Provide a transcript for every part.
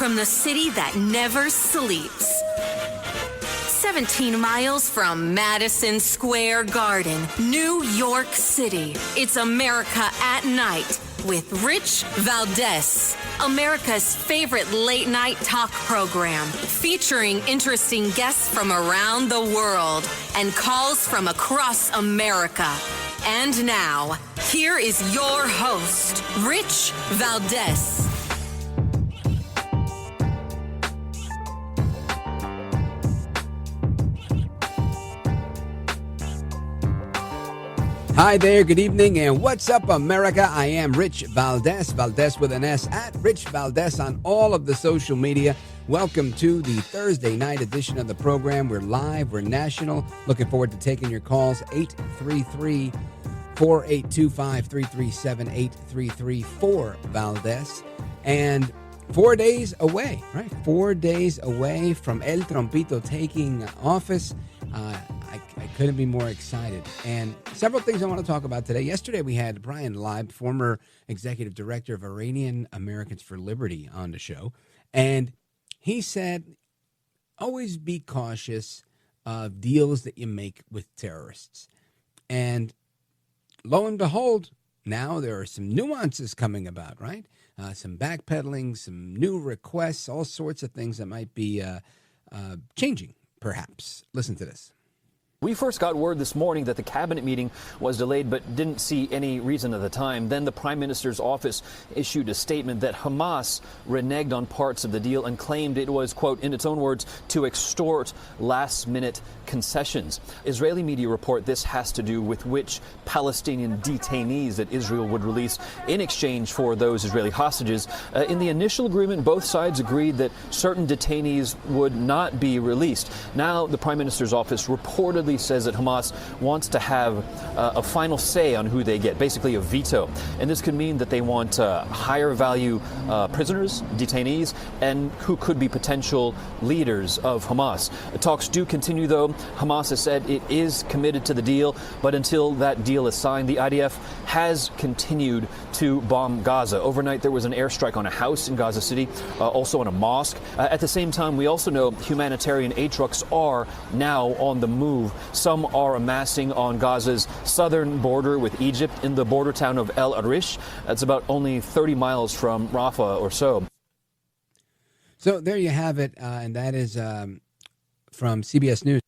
from the city that never sleeps. 17 miles from Madison Square Garden, New York City. It's America at Night with Rich Valdez, America's favorite late-night talk program, featuring interesting guests from around the world and calls from across America. And now, here is your host, Rich Valdez. Hi there, good evening, and what's up, America? I am Rich Valdez, Valdez with an S, at Rich Valdez on all of the social media. Welcome to the Thursday night edition of the program. We're live, we're national. Looking forward to taking your calls, 833-482-5337-833-4 Valdez. And 4 days away, right? 4 days away from El Trompito taking office. I couldn't be more excited. And several things I want to talk about today. Yesterday we had Bryan Ardis, former executive director of Iranian Americans for Liberty, on the show. And he said, always be cautious of deals that you make with terrorists. And lo and behold, now there are some nuances coming about, right? Some backpedaling, some new requests, all sorts of things that might be changing, perhaps. Listen to this. We first got word this morning that the cabinet meeting was delayed, but didn't see any reason at the time. Then the prime minister's office issued a statement that Hamas reneged on parts of the deal and claimed it was, quote, in its own words, to extort last-minute concessions. Israeli media report this has to do with which Palestinian detainees that Israel would release in exchange for those Israeli hostages. In the initial agreement, both sides agreed that certain detainees would not be released. Now, the prime minister's office reportedly says that Hamas wants to have a final say on who they get, basically a veto. And this could mean that they want higher value prisoners, detainees, and who could be potential leaders of Hamas. Talks do continue, though. Hamas has said it is committed to the deal, but until that deal is signed, the IDF has continued to bomb Gaza. Overnight, there was an airstrike on a house in Gaza City, also on a mosque. At the same time, we also know humanitarian aid trucks are now on the move. Some are amassing on Gaza's southern border with Egypt in the border town of El Arish. That's about only 30 miles from Rafah or so. So there you have it, and that is from CBS News.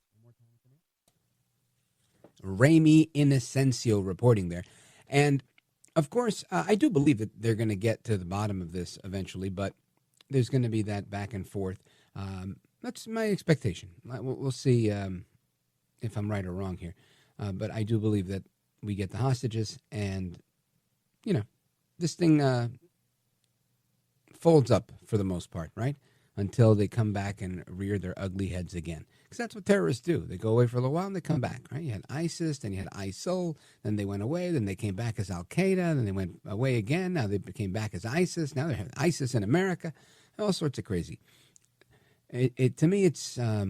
Ramy Inocencio reporting there. And, of course, I do believe that they're going to get to the bottom of this eventually, but there's going to be that back and forth. That's my expectation. We'll see if I'm right or wrong here. But I do believe that we get the hostages and, this thing folds up for the most part, right? Until they come back and rear their ugly heads again. Because that's what terrorists do. They go away for a little while and they come back, right? You had ISIS, then you had ISIL, then they went away, then they came back as Al-Qaeda, then they went away again, now they came back as ISIS, now they have ISIS in America, all sorts of crazy. To me, it's a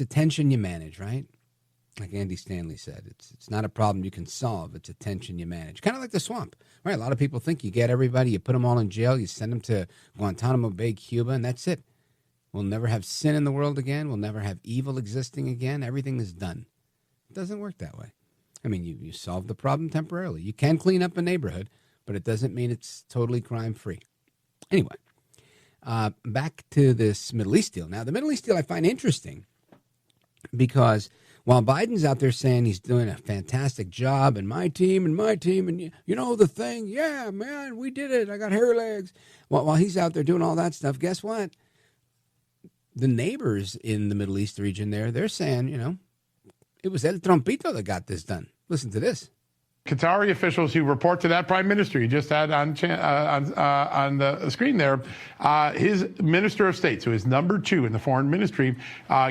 tension you manage, right? Like Andy Stanley said, it's not a problem you can solve. It's a tension you manage. Kind of like the swamp, right? A lot of people think you get everybody, you put them all in jail, you send them to Guantanamo Bay, Cuba, and that's it. We'll never have sin in the world again. We'll never have evil existing again. Everything is done. It doesn't work that way. I mean, you solve the problem temporarily. You can clean up a neighborhood, but it doesn't mean it's totally crime-free. Anyway, back to this Middle East deal. Now, the Middle East deal I find interesting because while Biden's out there saying he's doing a fantastic job and my team, and you know the thing, yeah, man, we did it. I got hairy legs. While he's out there doing all that stuff, guess what? The neighbors in the Middle East region they're saying, it was El Trompito that got this done. Listen to this. Qatari officials who report to that prime minister you just had on the screen there, his minister of state, so his number 2 in the foreign ministry,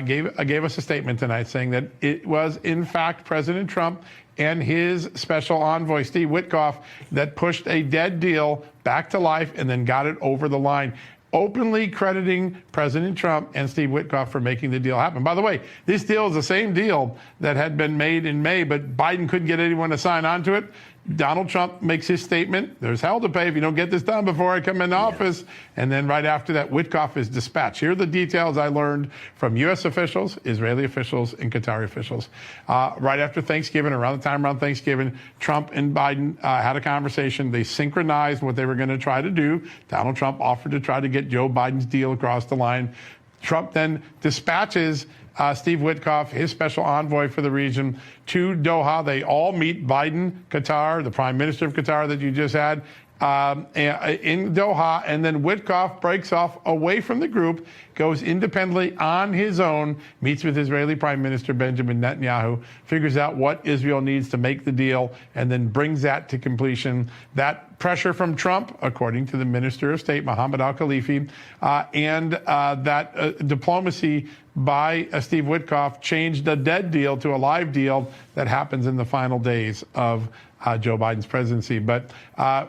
gave us a statement tonight saying that it was in fact President Trump and his special envoy Steve Witkoff that pushed a dead deal back to life and then got it over the line, openly crediting President Trump and Steve Witkoff for making the deal happen. By the way, this deal is the same deal that had been made in May, but Biden couldn't get anyone to sign on to it. Donald Trump makes his statement. There's hell to pay if you don't get this done before I come in office. And then right after that, Witkoff is dispatched. Here are the details I learned from U.S. officials, Israeli officials, and Qatari officials. Right after Thanksgiving, around Thanksgiving, Trump and Biden had a conversation. They synchronized what they were going to try to do. Donald Trump offered to try to get Joe Biden's deal across the line. Trump then dispatches Steve Witkoff, his special envoy for the region, to Doha. They all meet Biden, Qatar, the prime minister of Qatar that you just had, in Doha. And then Witkoff breaks off away from the group, goes independently on his own, meets with Israeli Prime Minister Benjamin Netanyahu, figures out what Israel needs to make the deal, and then brings that to completion. That pressure from Trump, according to the Minister of State, Mohammed al-Khalifi, and that diplomacy by Steve Witkoff changed a dead deal to a live deal that happens in the final days of Joe Biden's presidency. But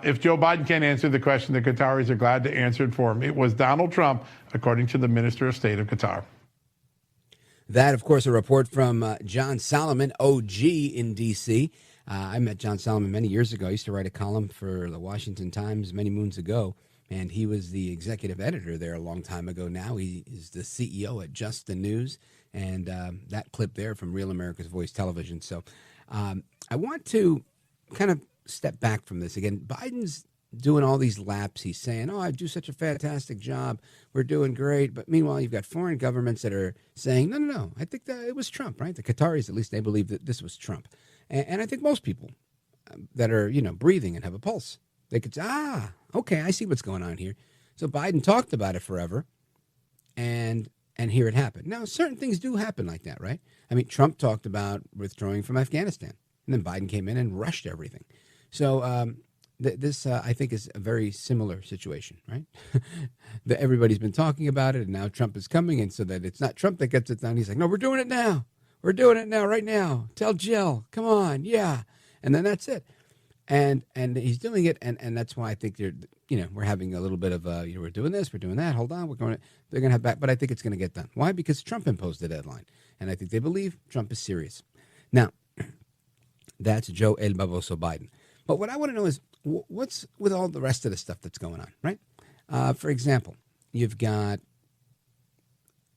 if Joe Biden can't answer the question, the Qataris are glad to answer it for him. It was Donald Trump, according to the Minister of State of Qatar. That, of course, a report from John Solomon, OG in D.C. I met John Solomon many years ago. I used to write a column for the Washington Times many moons ago, and he was the executive editor there a long time ago. Now he is the CEO at Just the News, and that clip there from Real America's Voice Television. So I want to kind of step back from this. Again, Biden's doing all these laps. He's saying, I do such a fantastic job. We're doing great. But meanwhile, you've got foreign governments that are saying, no. I think that it was Trump, right? The Qataris, at least, they believe that this was Trump. And I think most people that are, breathing and have a pulse, they could say, okay, I see what's going on here. So Biden talked about it forever, and here it happened. Now, certain things do happen like that, right? I mean, Trump talked about withdrawing from Afghanistan, and then Biden came in and rushed everything. So this, I think, is a very similar situation, right? Everybody's been talking about it, and now Trump is coming, and so that it's not Trump that gets it done. He's like, no, we're doing it now. We're doing it now, right now. Tell Jill, come on, yeah. And then that's it. And he's doing it, and that's why I think we're having a little bit of we're doing this, we're doing that. Hold on, they're going to have back, but I think it's going to get done. Why? Because Trump imposed the deadline, and I think they believe Trump is serious. Now, that's Joe El Baboso Biden. But what I want to know is what's with all the rest of the stuff that's going on, right? For example, you've got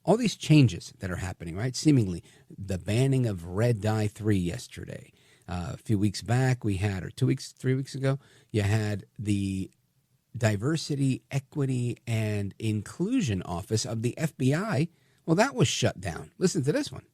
all these changes that are happening, right? Seemingly the banning of red dye 3 yesterday. A few weeks back, we had, or 3 weeks ago, you had the Diversity, Equity, and Inclusion Office of the FBI. Well, that was shut down. Listen to this one.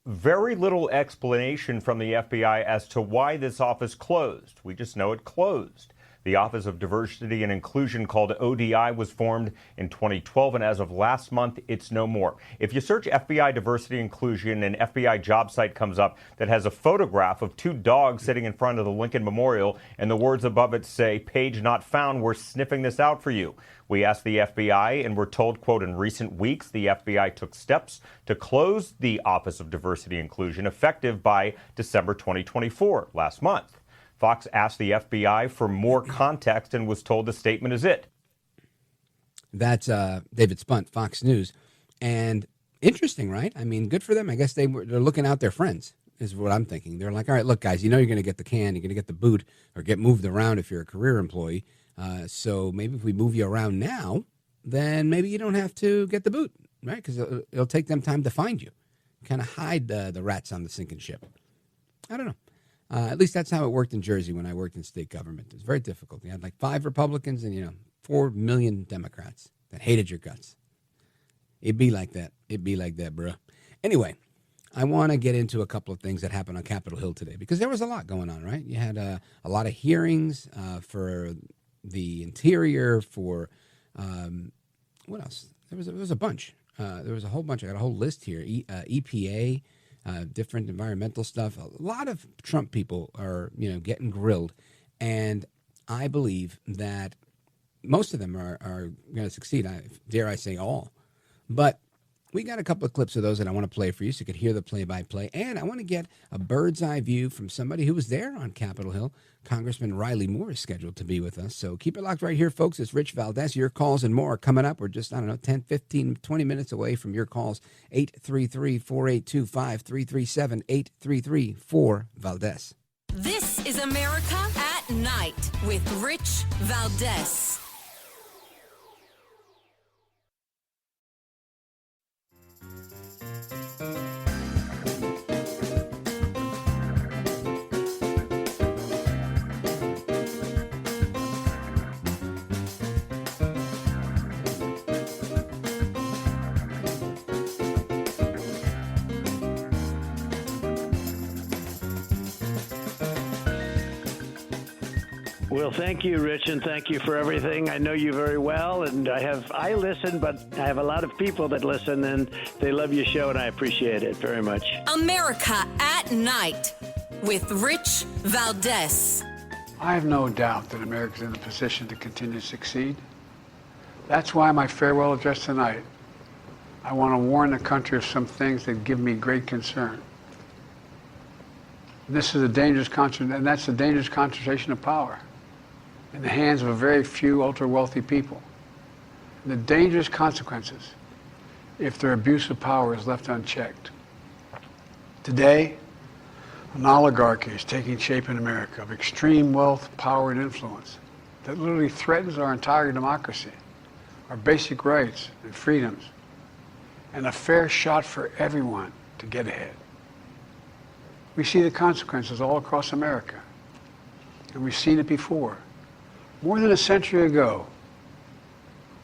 Very little explanation from the FBI as to why this office closed. We just know it closed. The Office of Diversity and Inclusion, called ODI, was formed in 2012, and as of last month, it's no more. If you search FBI Diversity Inclusion, an FBI job site comes up that has a photograph of 2 dogs sitting in front of the Lincoln Memorial, and the words above it say, "Page not found, we're sniffing this out for you." We asked the FBI, and we're told, quote, in recent weeks, the FBI took steps to close the Office of Diversity Inclusion, effective by December 2024, last month. Fox asked the FBI for more context and was told the statement is it. That's David Spunt, Fox News. And interesting, right? I mean, good for them. I guess they're looking out their friends, is what I'm thinking. They're like, all right, look, guys, you're going to get the can, you're going to get the boot, or get moved around if you're a career employee. So maybe if we move you around now, then maybe you don't have to get the boot, right? Because it'll take them time to find you. Kind of hide the rats on the sinking ship. I don't know. At least that's how it worked in Jersey when I worked in state government. It was very difficult. You had like 5 Republicans and, 4 million Democrats that hated your guts. It'd be like that. It'd be like that, bro. Anyway, I want to get into a couple of things that happened on Capitol Hill today because there was a lot going on, right? You had a lot of hearings for the Interior, for what else? There was a bunch. There was a whole bunch. I got a whole list here. EPA. Different environmental stuff. A lot of Trump people are, getting grilled. And I believe that most of them are going to succeed. Dare I say all. But we got a couple of clips of those that I want to play for you so you can hear the play-by-play. And I want to get a bird's-eye view from somebody who was there on Capitol Hill. Congressman Riley Moore is scheduled to be with us. So keep it locked right here, folks. It's Rich Valdez. Your calls and more are coming up. We're just, 10, 15, 20 minutes away from your calls. 833-482-5337, 833-4-VALDEZ. This is America at Night with Rich Valdez. Well, thank you, Rich, and thank you for everything. I know you very well, and I listen, but I have a lot of people that listen, and they love your show, and I appreciate it very much. America at Night with Rich Valdez. I have no doubt that America is in a position to continue to succeed. That's why my farewell address tonight, I want to warn the country of some things that give me great concern. This is a dangerous and that's a dangerous concentration of power in the hands of a very few ultra-wealthy people. And the dangerous consequences if their abuse of power is left unchecked. Today, an oligarchy is taking shape in America of extreme wealth, power, and influence that literally threatens our entire democracy, our basic rights and freedoms, and a fair shot for everyone to get ahead. We see the consequences all across America, and we've seen it before. More than a century ago,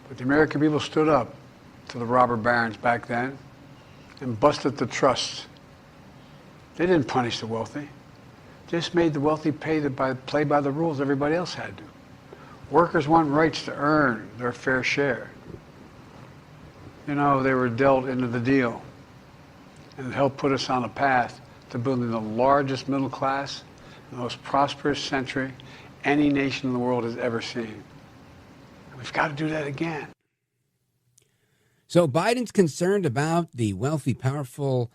but the American people stood up to the robber barons back then and busted the trusts. They didn't punish the wealthy, just made the wealthy play by the rules everybody else had to. Workers want rights to earn their fair share. You know, they were dealt into the deal, and it helped put us on a path to building the largest middle class, the most prosperous century any nation in the world has ever seen. And we've got to do that again. So Biden's concerned about the wealthy, powerful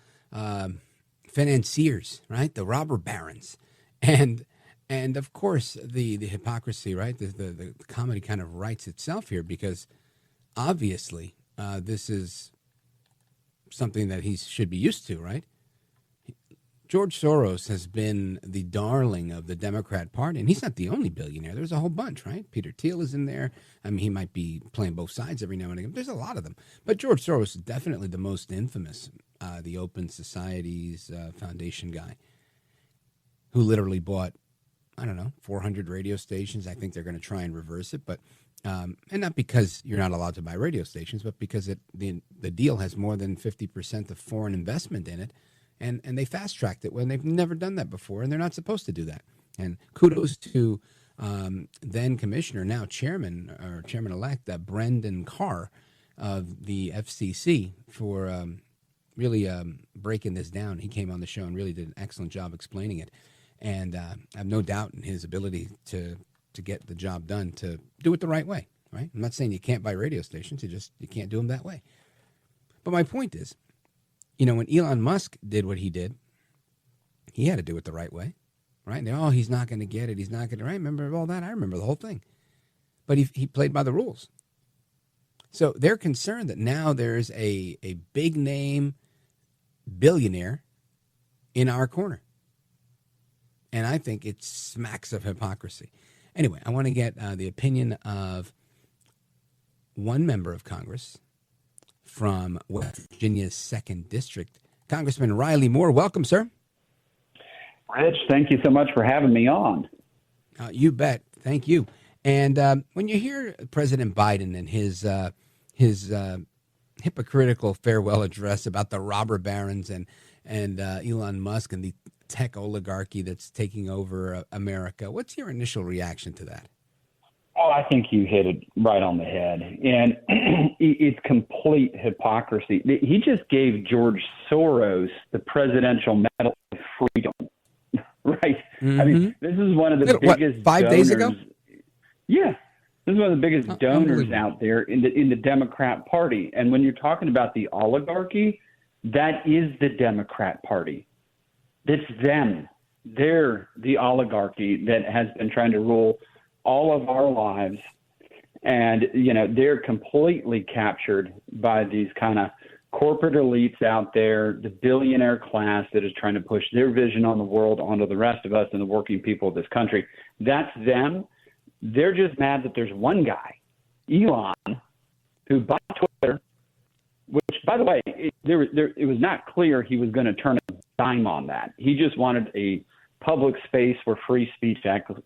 financiers, right? The robber barons. And of course, the hypocrisy, right? The comedy kind of writes itself here because obviously this is something that he should be used to, right? George Soros has been the darling of the Democrat Party, and he's not the only billionaire. There's a whole bunch, right? Peter Thiel is in there. I mean, he might be playing both sides every now and again. There's a lot of them. But George Soros is definitely the most infamous, the Open Societies Foundation guy, who literally bought, 400 radio stations. I think they're going to try and reverse it, but and not because you're not allowed to buy radio stations, but because the deal has more than 50% of foreign investment in it. And they fast-tracked it when they've never done that before, and they're not supposed to do that. And kudos to then Commissioner, now Chairman, or Chairman-elect, Brendan Carr of the FCC for really breaking this down. He came on the show and really did an excellent job explaining it. And I have no doubt in his ability to get the job done, to do it the right way, right? I'm not saying you can't buy radio stations. You can't do them that way. But my point is, when Elon Musk did what he did, he had to do it the right way, right? And he's not going to get it. He's not going to, right? Remember all that? I remember the whole thing. But he played by the rules. So they're concerned that now there's a big name billionaire in our corner. And I think it smacks of hypocrisy. Anyway, I want to get the opinion of one member of Congress from West Virginia's 2nd District, Congressman Riley Moore. Welcome, sir. Rich, thank you so much for having me on. You bet. Thank you. And when you hear President Biden and his hypocritical farewell address about the robber barons and Elon Musk and the tech oligarchy that's taking over America, what's your initial reaction to that? Oh, I think you hit it right on the head. And it's complete hypocrisy. He just gave George Soros the Presidential Medal of Freedom, right? Mm-hmm. I mean, this is one of the biggest 5 donors. days ago? Yeah. This is one of the biggest donors out there in the Democrat Party. And when you're talking about the oligarchy, that is the Democrat Party. It's them. They're the oligarchy that has been trying to rule all of our lives. And, they're completely captured by these kind of corporate elites out there, the billionaire class that is trying to push their vision on the world onto the rest of us and the working people of this country. That's them. They're just mad that there's one guy, Elon, who bought Twitter, which, by the way, it was not clear he was going to turn a dime on that. He just wanted a public space where free speech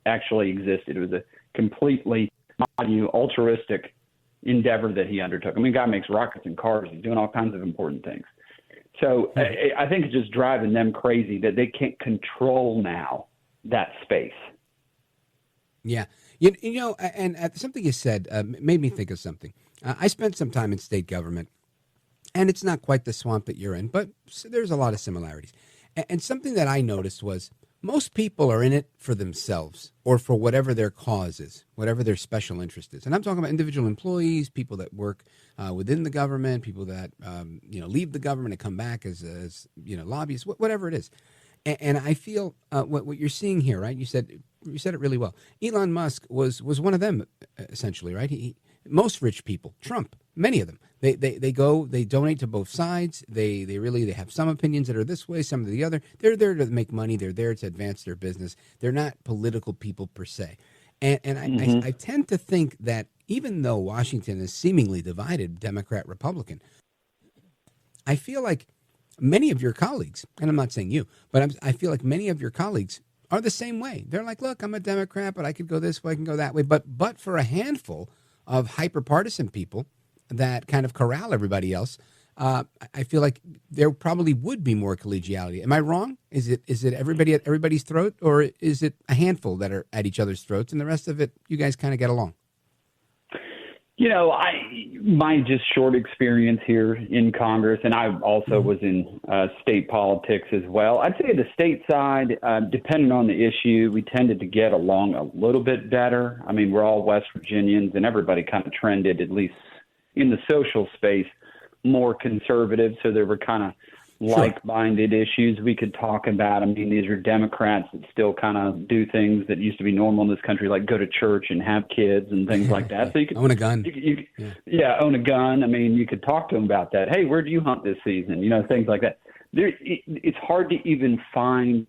actually existed. It was a completely altruistic endeavor that he undertook. I mean, the guy makes rockets and cars. He's doing all kinds of important things. So I think it's just driving them crazy that they can't control now that space. Yeah. You know, and something you said made me think of something. I spent some time in state government, and it's not quite the swamp that you're in, but there's a lot of similarities. And something that I noticed was most people are in it for themselves or for whatever their cause is, whatever their special interest is. And I'm talking about individual employees, people that work within the government, people that leave the government and come back as lobbyists, whatever it is. And I feel what you're seeing here, right? You said it really well. Elon Musk was one of them, essentially, right? Most rich people, Trump, many of them, they donate to both sides. They have some opinions that are this way, some of the other. They're there to make money. They're there to advance their business. They're not political people per se. And I tend to think that even though Washington is seemingly divided, Democrat, Republican, I feel like many of your colleagues, and I'm not saying you, but I feel like many of your colleagues are the same way. They're like, look, I'm a Democrat, but I could go this way, I can go that way. But for a handful of hyper-partisan people that kind of corral everybody else, I feel like there probably would be more collegiality. Am I wrong? Is it everybody at everybody's throat, or is it a handful that are at each other's throats, and the rest of it, you guys kind of get along? You know, my just short experience here in Congress, and I also was in state politics as well. I'd say the state side, depending on the issue, we tended to get along a little bit better. I mean, we're all West Virginians, and everybody kind of trended, at least in the social space, more conservative. So there were kind of like-minded issues we could talk about. I mean, these are Democrats that still kind of do things that used to be normal in this country, like go to church and have kids and things like that. So you could own a gun. Own a gun. I mean, you could talk to them about that. Hey, where do you hunt this season? You know, things like that. It's hard to even find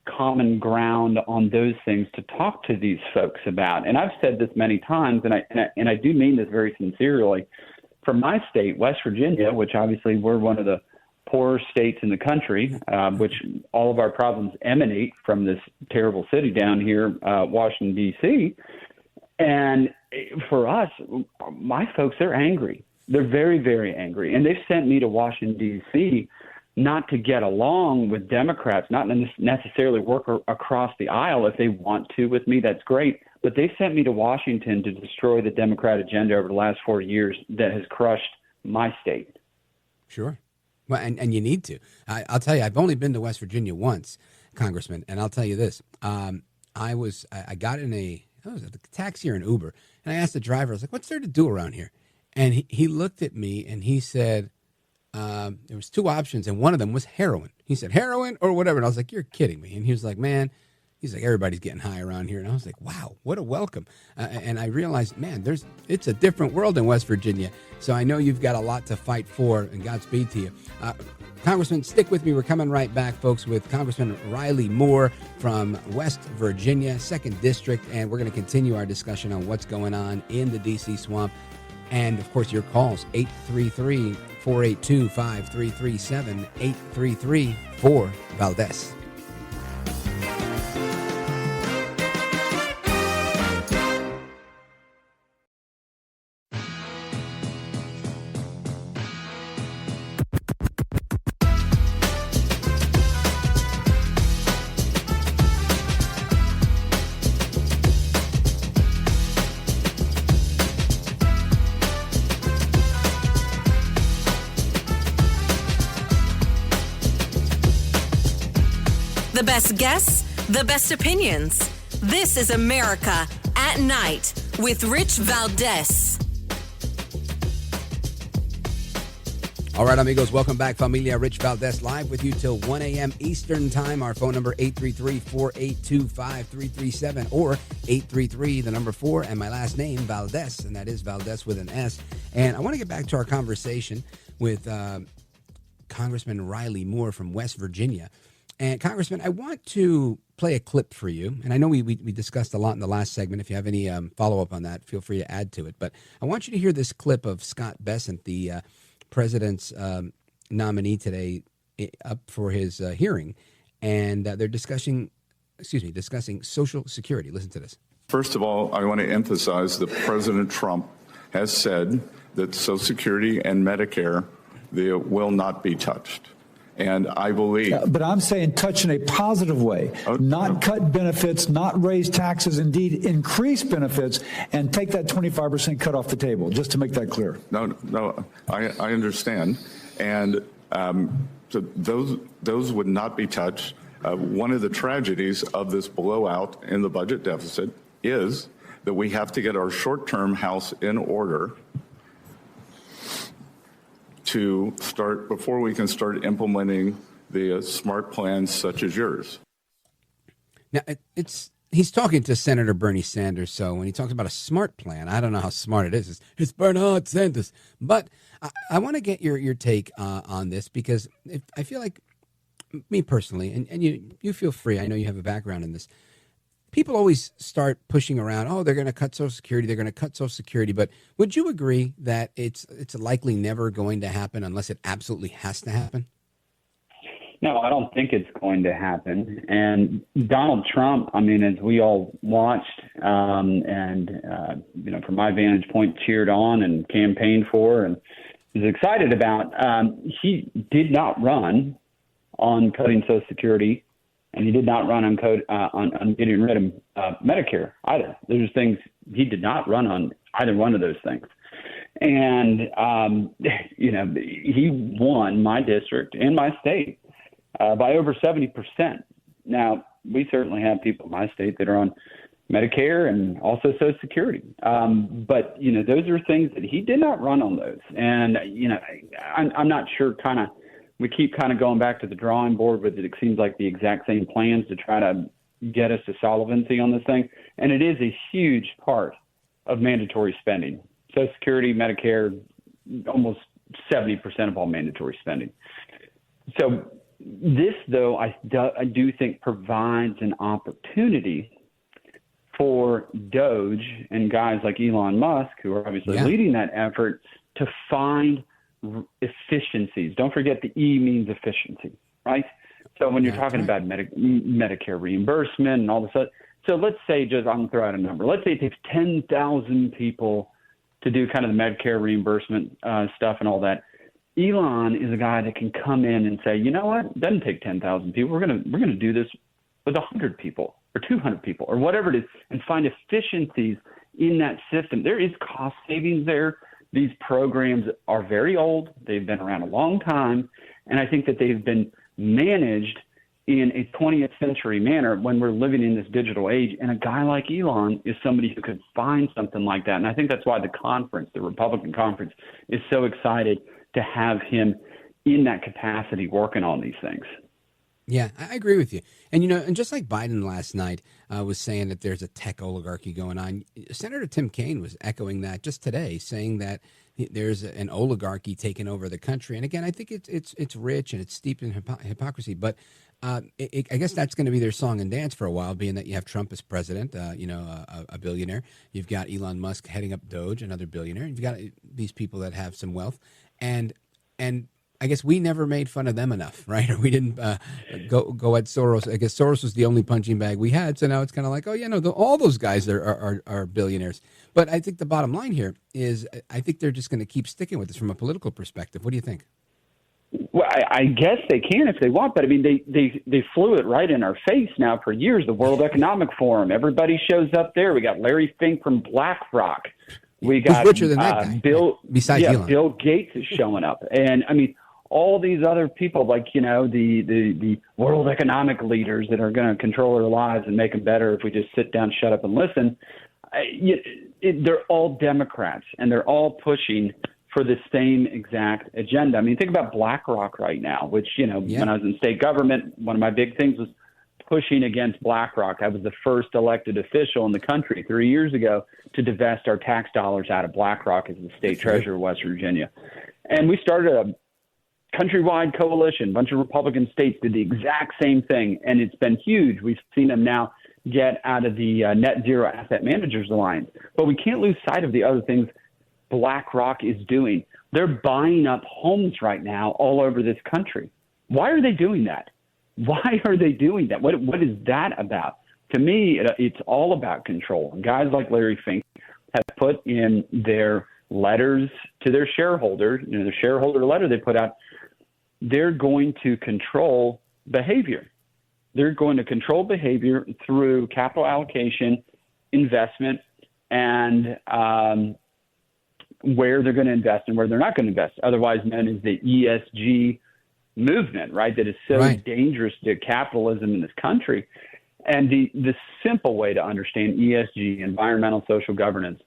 common ground on those things to talk to these folks about. And I've said this many times, and I do mean this very sincerely. From my state, West Virginia, which obviously we're one of the poorer states in the country, which all of our problems emanate from this terrible city down here, Washington, D.C. And for us, my folks, they're angry. They're very, very angry. And they've sent me to Washington, D.C. not to get along with Democrats, not necessarily work across the aisle. If they want to with me, that's great. But they sent me to Washington to destroy the Democrat agenda over the last 4 years that has crushed my state. Sure. Well, and you need to. I'll tell you, I've only been to West Virginia once, Congressman, and I'll tell you this. I got in a taxi or an Uber, and I asked the driver, I was like, what's there to do around here? And he looked at me, and he said, there was two options, and one of them was heroin. He said, heroin or whatever. And I was like, you're kidding me. And he was like, man, he's like, everybody's getting high around here. And I was like, wow, what a welcome. And I realized, man, it's a different world in West Virginia. So I know you've got a lot to fight for, and Godspeed to you. Congressman, stick with me. We're coming right back, folks, with Congressman Riley Moore from West Virginia, 2nd District. And we're going to continue our discussion on what's going on in the D.C. swamp. And, of course, your calls, 833-482-5337, 833-4-VALDEZ. The best guests, the best opinions. This is America at Night with Rich Valdez. All right, amigos, welcome back. Familia, Rich Valdez, live with you till 1 a.m. Eastern time. Our phone number, 833-482-5337 or 833, the number 4, and my last name, Valdez, and that is Valdez with an S. And I want to get back to our conversation with Congressman Riley Moore from West Virginia. And Congressman, I want to play a clip for you. And I know we discussed a lot in the last segment. If you have any follow-up on that, feel free to add to it. But I want you to hear this clip of Scott Bessent, the president's nominee today, up for his hearing. And they're discussing Social Security. Listen to this. First of all, I want to emphasize that President Trump has said that Social Security and Medicare, they will not be touched. And I believe... but I'm saying touch in a positive way, not cut benefits, not raise taxes, indeed increase benefits, and take that 25% cut off the table, just to make that clear. No, I understand. And so those would not be touched. One of the tragedies of this blowout in the budget deficit is that we have to get our short-term house in order to start before we can start implementing the smart plans such as yours. Now, he's talking to Senator Bernie Sanders, so when he talks about a smart plan, I don't know how smart it is. It's Bernard Sanders. But I want to get your take on this, because I feel like, me personally, and you feel free, I know you have a background in this, people always start pushing around, oh, they're going to cut Social Security, but would you agree that it's likely never going to happen unless it absolutely has to happen? No, I don't think it's going to happen. And Donald Trump, I mean, as we all watched and from my vantage point, cheered on and campaigned for and was excited about, he did not run on cutting Social Security, and he did not run on getting rid of Medicare either. There's things he did not run on either one of those things. And, he won my district and my state by over 70%. Now, we certainly have people in my state that are on Medicare and also Social Security. But, those are things that he did not run on those. And, I'm not sure we keep going back to the drawing board with it seems like the exact same plans to try to get us to solvency on this thing. And it is a huge part of mandatory spending. Social Security, Medicare, almost 70% of all mandatory spending. So this, though, I do think provides an opportunity for Doge and guys like Elon Musk, who are obviously leading that effort, to find efficiencies. Don't forget the E means efficiency, right? So when you're talking about Medicare reimbursement and all this stuff, so let's say, I'm going to throw out a number. Let's say it takes 10,000 people to do kind of the Medicare reimbursement stuff and all that. Elon is a guy that can come in and say, you know what? It doesn't take 10,000 people. We're going to do this with 100 people or 200 people or whatever it is, and find efficiencies in that system. There is cost savings there. These programs are very old. They've been around a long time. And I think that they've been managed in a 20th century manner when we're living in this digital age. And a guy like Elon is somebody who could find something like that. And I think that's why the Republican conference, is so excited to have him in that capacity working on these things. Yeah, I agree with you. And, and just like Biden last night was saying that there's a tech oligarchy going on, Senator Tim Kaine was echoing that just today, saying that there's an oligarchy taking over the country. And again, I think it's rich and it's steeped in hypocrisy. But I guess that's going to be their song and dance for a while, being that you have Trump as president, a billionaire. You've got Elon Musk heading up Doge, another billionaire. You've got these people that have some wealth. And I guess we never made fun of them enough, right? Or we didn't go at Soros. I guess Soros was the only punching bag we had. So now it's kind of like, all those guys are billionaires. But I think the bottom line here is I think they're just going to keep sticking with this from a political perspective. What do you think? Well, I guess they can if they want, but I mean, they flew it right in our face now for years. The World Economic Forum, everybody shows up there. We got Larry Fink from BlackRock. We got richer than that guy. Besides Elon. Bill Gates is showing up, and I mean, all these other people, like, the world economic leaders that are going to control our lives and make them better if we just sit down, shut up, and listen. They're all Democrats, and they're all pushing for the same exact agenda. I mean, think about BlackRock right now, which, when I was in state government, one of my big things was pushing against BlackRock. I was the first elected official in the country 3 years ago to divest our tax dollars out of BlackRock as the state treasurer of West Virginia. And we started a countrywide coalition. A bunch of Republican states did the exact same thing, and it's been huge. We've seen them now get out of the Net Zero Asset Managers Alliance. But we can't lose sight of the other things BlackRock is doing. They're buying up homes right now all over this country. Why are they doing that? Why are they doing that? What is that about? To me, it's all about control. And guys like Larry Fink have put in their letters to their shareholders, the shareholder letter they put out, they're going to control behavior. They're going to control behavior through capital allocation, investment, and where they're going to invest and where they're not going to invest, otherwise known as the ESG movement, right? That is so dangerous to capitalism in this country. And the simple way to understand ESG, environmental social governance,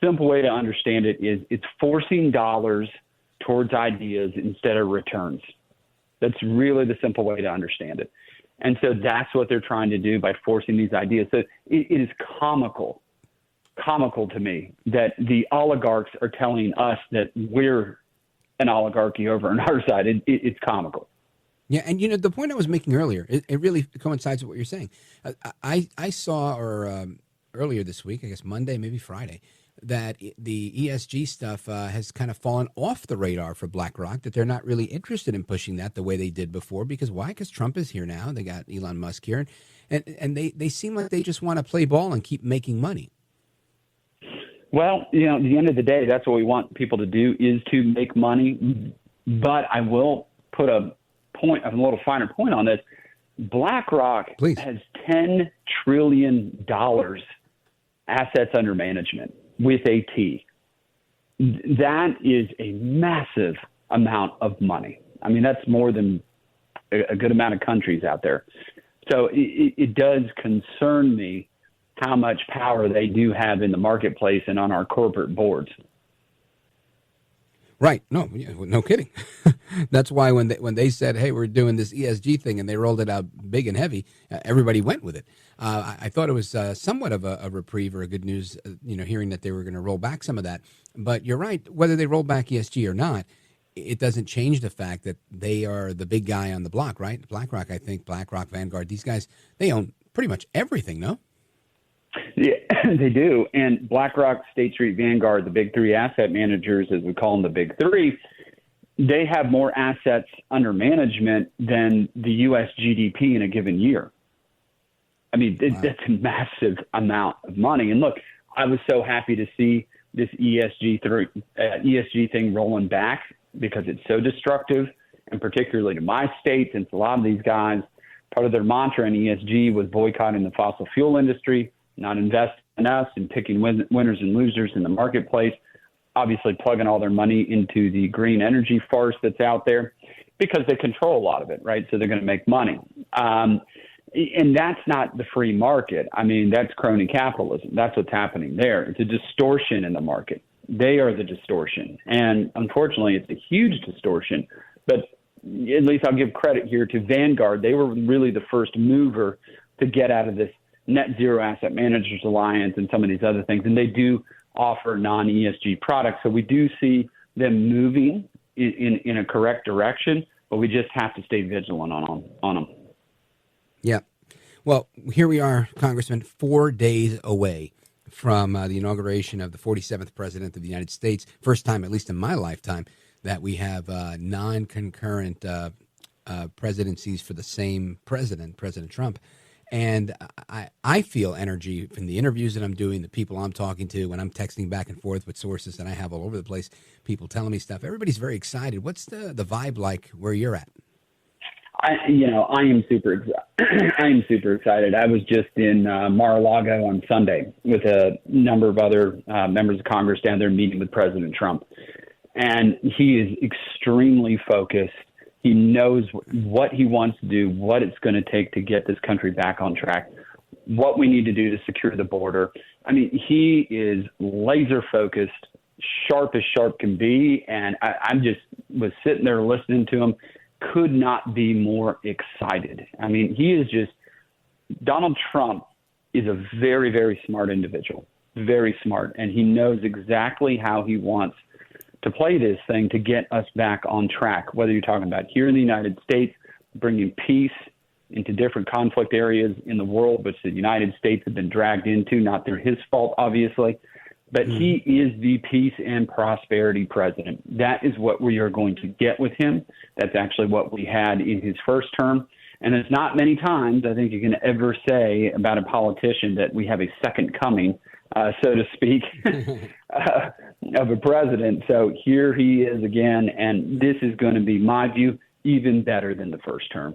simple way to understand it is it's forcing dollars towards ideas instead of returns. That's really the simple way to understand it. And so that's what they're trying to do by forcing these ideas. So it is comical to me that the oligarchs are telling us that we're an oligarchy over on our side. It's comical. Yeah, and the point I was making earlier, it really coincides with what you're saying. I saw earlier this week, I guess Monday, maybe Friday, that the ESG stuff has kind of fallen off the radar for BlackRock, that they're not really interested in pushing that the way they did before. Because why? Because Trump is here now. They got Elon Musk here. And they seem like they just want to play ball and keep making money. Well, at the end of the day, that's what we want people to do, is to make money. But I will put a little finer point on this. BlackRock has $10 trillion assets under management with a T. That is a massive amount of money. I mean, that's more than a good amount of countries out there. So it does concern me how much power they do have in the marketplace and on our corporate boards. Right. No kidding. That's why when they said, hey, we're doing this ESG thing, and they rolled it out big and heavy, everybody went with it. I thought it was somewhat of a reprieve or a good news, hearing that they were going to roll back some of that. But you're right. Whether they roll back ESG or not, it doesn't change the fact that they are the big guy on the block, right? BlackRock, I think, BlackRock, Vanguard, these guys, they own pretty much everything, no? Yeah, they do. And BlackRock, State Street, Vanguard, the big three asset managers, as we call them, the big three, they have more assets under management than the U.S. GDP in a given year. I mean, that's a massive amount of money. And look, I was so happy to see this ESG thing rolling back, because it's so destructive, and particularly to my state, since a lot of these guys, part of their mantra in ESG was boycotting the fossil fuel industry, not investing in us, and picking winners and losers in the marketplace, obviously plugging all their money into the green energy farce that's out there, because they control a lot of it, right? So they're going to make money. And that's not the free market. I mean, that's crony capitalism. That's what's happening there. It's a distortion in the market. They are the distortion. And unfortunately, it's a huge distortion. But at least I'll give credit here to Vanguard. They were really the first mover to get out of this Net Zero Asset Managers Alliance and some of these other things. And they do offer non-ESG products. So we do see them moving in a correct direction, but we just have to stay vigilant on them. Yeah. Well, here we are, Congressman, 4 days away from the inauguration of the 47th President of the United States. First time, at least in my lifetime, that we have non-concurrent presidencies for the same president, President Trump. And I feel energy from the interviews that I'm doing, the people I'm talking to, when I'm texting back and forth with sources that I have all over the place, people telling me stuff. Everybody's very excited. What's the vibe like where you're at? I am super excited. I was just in Mar-a-Lago on Sunday with a number of other members of Congress down there meeting with President Trump. And he is extremely focused. He knows what he wants to do, what it's going to take to get this country back on track, what we need to do to secure the border. I mean, he is laser focused, sharp as sharp can be. And I just was sitting there listening to him, could not be more excited. I mean, he is just Donald Trump is a very, very smart individual, very smart, and he knows exactly how he wants to play this thing to get us back on track, whether you're talking about here in the United States, bringing peace into different conflict areas in the world, which the United States have been dragged into, not through his fault, obviously. But he is the peace and prosperity president. That is what we are going to get with him. That's actually what we had in his first term. And it's not many times I think you can ever say about a politician that we have a second coming, so to speak, of a president. So here he is again, and this is going to be, my view, even better than the first term.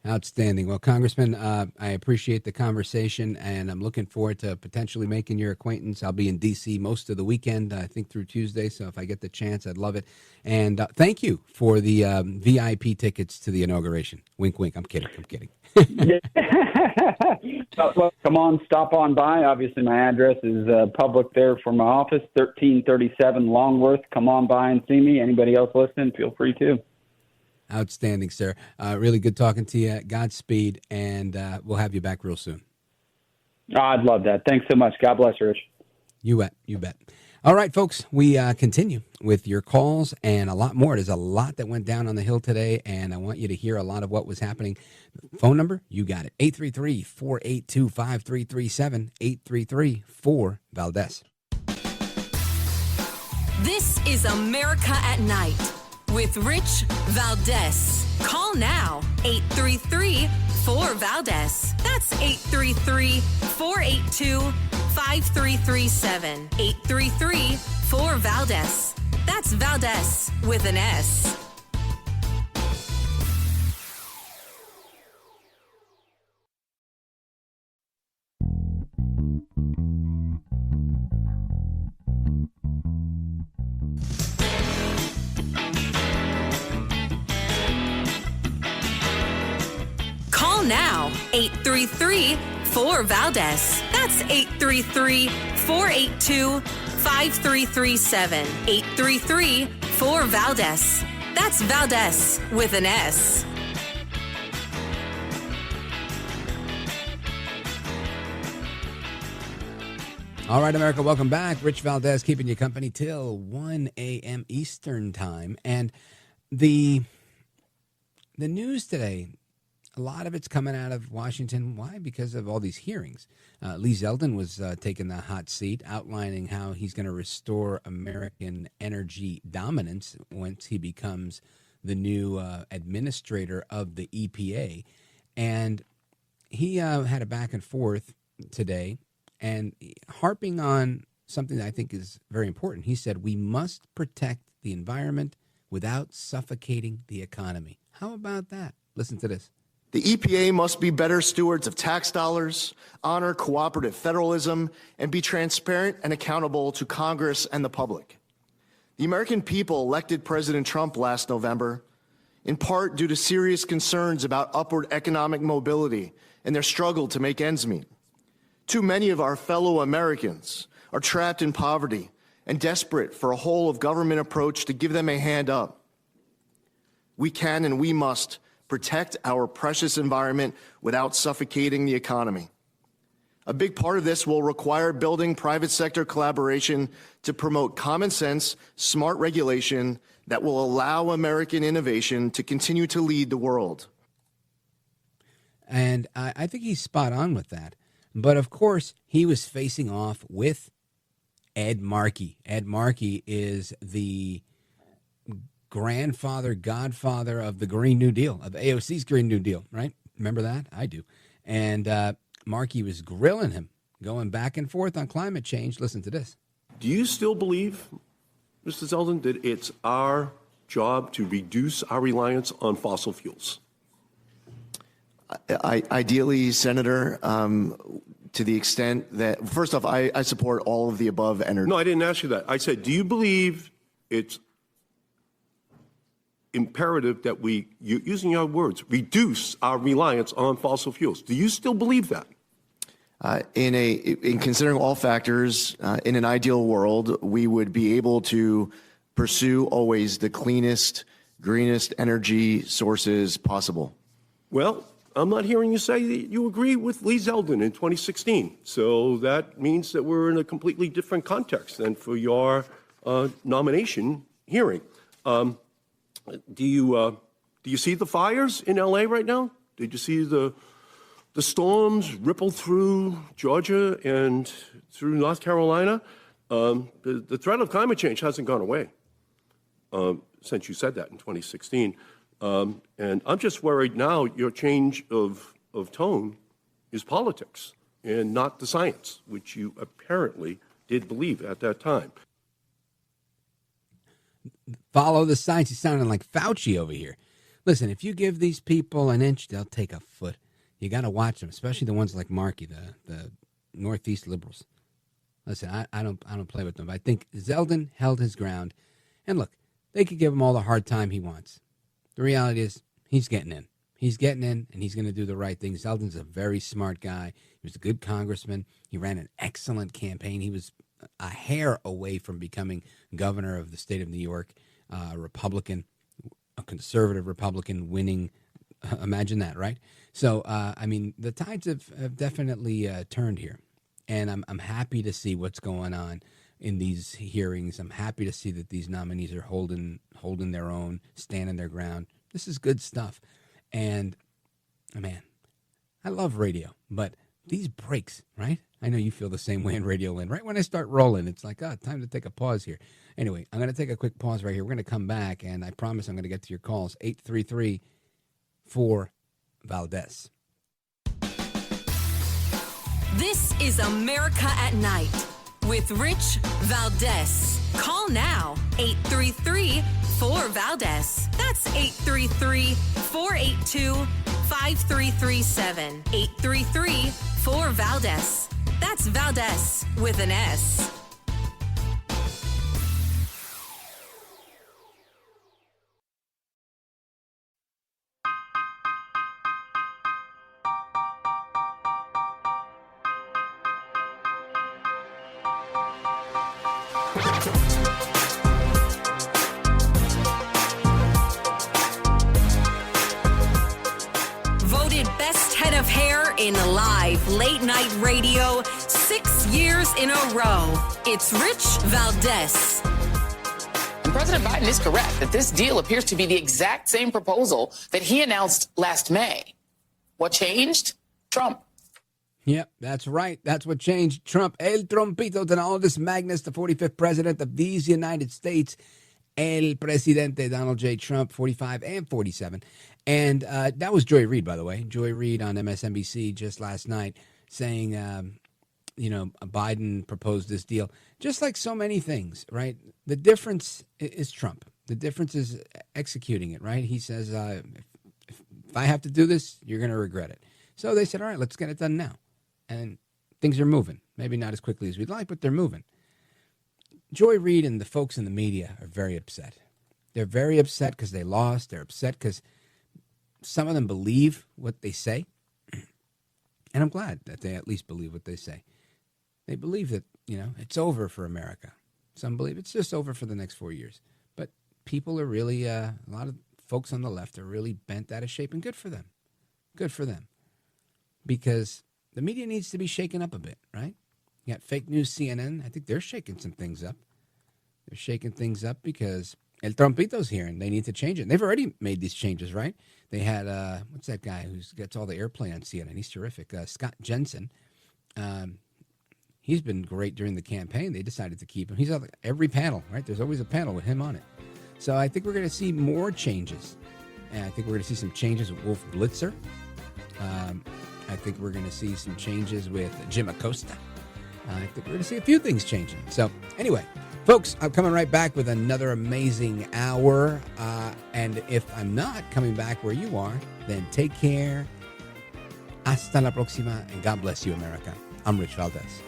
Outstanding. Well, Congressman, I appreciate the conversation, and I'm looking forward to potentially making your acquaintance. I'll be in D.C. most of the weekend, I think through Tuesday, so if I get the chance, I'd love it. And thank you for the VIP tickets to the inauguration. Wink, wink. I'm kidding. Well, come on, stop on by. Obviously, my address is public there for my office, 1337 Longworth. Come on by and see me. Anybody else listening, feel free to. Outstanding, sir. Really good talking to you. Godspeed, and we'll have you back real soon. I'd love that. Thanks so much. God bless you, Rich. You bet. You bet. All right, folks, we continue with your calls and a lot more. There's a lot that went down on the Hill today, and I want you to hear a lot of what was happening. Phone number, you got it, 833-482-5337, 833-4-VALDEZ. This is America at Night with Rich Valdez. Call now, 833-4-VALDEZ. That's 833-482-5337. 833-4-VALDEZ. That's Valdez with an S. Call now, 833-4-VALDEZ. That's 833-482-5337. 833-4-VALDEZ. That's Valdez with an S. All right, America, welcome back. Rich Valdez keeping you company till 1 a.m. Eastern time. And the news today, a lot of it's coming out of Washington. Why? Because of all these hearings. Lee Zeldin was taking the hot seat, outlining how he's going to restore American energy dominance once he becomes the new administrator of the EPA. And he had a back and forth today, and harping on something that I think is very important. He said, we must protect the environment without suffocating the economy. How about that? Listen to this. The EPA must be better stewards of tax dollars, honor cooperative federalism, and be transparent and accountable to Congress and the public. The American people elected President Trump last November, in part due to serious concerns about upward economic mobility and their struggle to make ends meet. Too many of our fellow Americans are trapped in poverty and desperate for a whole-of-government approach to give them a hand up. We can and we must protect our precious environment without suffocating the economy. A big part of this will require building private sector collaboration to promote common sense, smart regulation that will allow American innovation to continue to lead the world. And I think he's spot on with that. But, of course, he was facing off with Ed Markey. Ed Markey is the godfather of the Green New Deal, of AOC's Green New Deal, right? Remember that? I do. And Markey was grilling him, going back and forth on climate change. Listen to this. Do you still believe, Mr. Zeldin, that it's our job to reduce our reliance on fossil fuels? Ideally, Senator, to the extent that, first off, I support all of the above energy. No, I didn't ask you that. I said, do you believe it's imperative that we, using your words, reduce our reliance on fossil fuels? Do you still believe that? In considering all factors, in an ideal world, we would be able to pursue always the cleanest, greenest energy sources possible. Well, I'm not hearing you say that you agree with Lee Zeldin in 2016. So that means that we're in a completely different context than for your nomination hearing. Do you see the fires in L.A. right now? Did you see the storms ripple through Georgia and through North Carolina? The threat of climate change hasn't gone away since you said that in 2016. And I'm just worried now your change of tone is politics and not the science, which you apparently did believe at that time. Follow the science. He's sounding like Fauci over here. Listen, if you give these people an inch, they'll take a foot. You got to watch them, especially the ones like Markey, the Northeast liberals. Listen, I don't play with them. I think Zeldin held his ground. And look, they could give him all the hard time he wants. The reality is he's getting in. He's getting in, and he's going to do the right thing. Zeldin's a very smart guy. He was a good congressman. He ran an excellent campaign. He was a hair away from becoming governor of the state of New York, a Republican, a conservative Republican winning. Imagine that, right? So, I mean, the tides have definitely turned here. And I'm happy to see what's going on in these hearings. I'm happy to see that these nominees are holding their own, standing their ground. This is good stuff. And, man, I love radio, but these breaks, right? I know you feel the same way in Radio Land. Right when I start rolling, it's like, time to take a pause here. Anyway, I'm going to take a quick pause right here. We're going to come back, and I promise I'm going to get to your calls. 833-4-VALDEZ. This is America at Night with Rich Valdez. Call now, 833-4-VALDEZ. That's 833-482-5337. 833-4-VALDEZ. That's Valdez with an S. Voted best head of hair in live late night radio 6 years in a row. It's Rich Valdez. And President Biden is correct that this deal appears to be the exact same proposal that he announced last May. What changed? Trump. Yep, that's right. That's what changed. Trump, El Trompito Donaldus Magnus, the 45th president of these United States. El Presidente Donald J. Trump, 45 and 47. And that was Joy Reid, by the way. Joy Reid on MSNBC just last night saying, Biden proposed this deal. Just like so many things, right? The difference is Trump. The difference is executing it, right? He says, if I have to do this, you're going to regret it. So they said, all right, let's get it done now. And things are moving. Maybe not as quickly as we'd like, but they're moving. Joy Reid and the folks in the media are very upset. They're very upset because they lost. They're upset because some of them believe what they say. And I'm glad that they at least believe what they say. They believe that, it's over for America. Some believe it's just over for the next 4 years. But people are really, a lot of folks on the left are really bent out of shape, and good for them. Good for them. Because the media needs to be shaken up a bit, right? You got fake news CNN. I think they're shaking some things up. They're shaking things up because El Trompito's here, and they need to change it. And they've already made these changes, right? They had, what's that guy who gets all the airplay on CNN? He's terrific. Scott Jensen. He's been great during the campaign. They decided to keep him. He's on every panel, right? There's always a panel with him on it. So I think we're going to see more changes. And I think we're going to see some changes with Wolf Blitzer. I think we're going to see some changes with Jim Acosta. I think we're going to see a few things changing. So anyway, folks, I'm coming right back with another amazing hour. And if I'm not coming back where you are, then take care. Hasta la próxima, and God bless you, America. I'm Rich Valdez.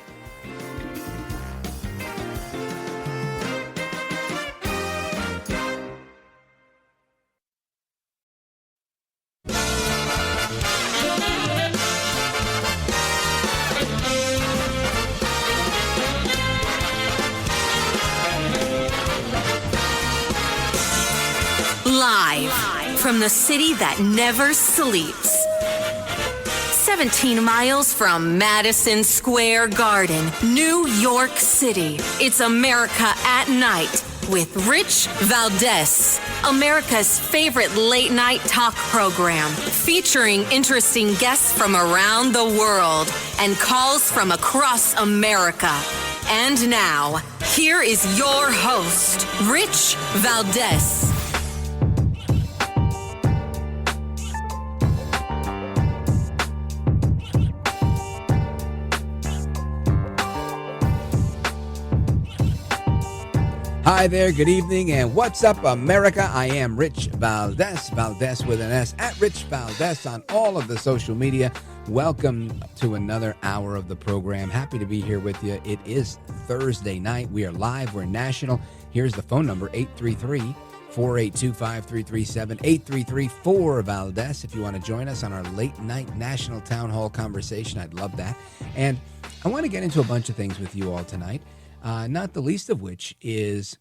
Live from the city that never sleeps. 17 miles from Madison Square Garden, New York City. It's America at Night with Rich Valdez, America's favorite late night talk program, featuring interesting guests from around the world and calls from across America. And now, here is your host, Rich Valdez. Hi there, good evening, and what's up, America? I am Rich Valdez, Valdez with an S, at Rich Valdez on all of the social media. Welcome to another hour of the program. Happy to be here with you. It is Thursday night. We are live. We're national. Here's the phone number, 833-482-5337, 833-4-VALDEZ. If you want to join us on our late night national town hall conversation, I'd love that. And I want to get into a bunch of things with you all tonight. Not the least of which is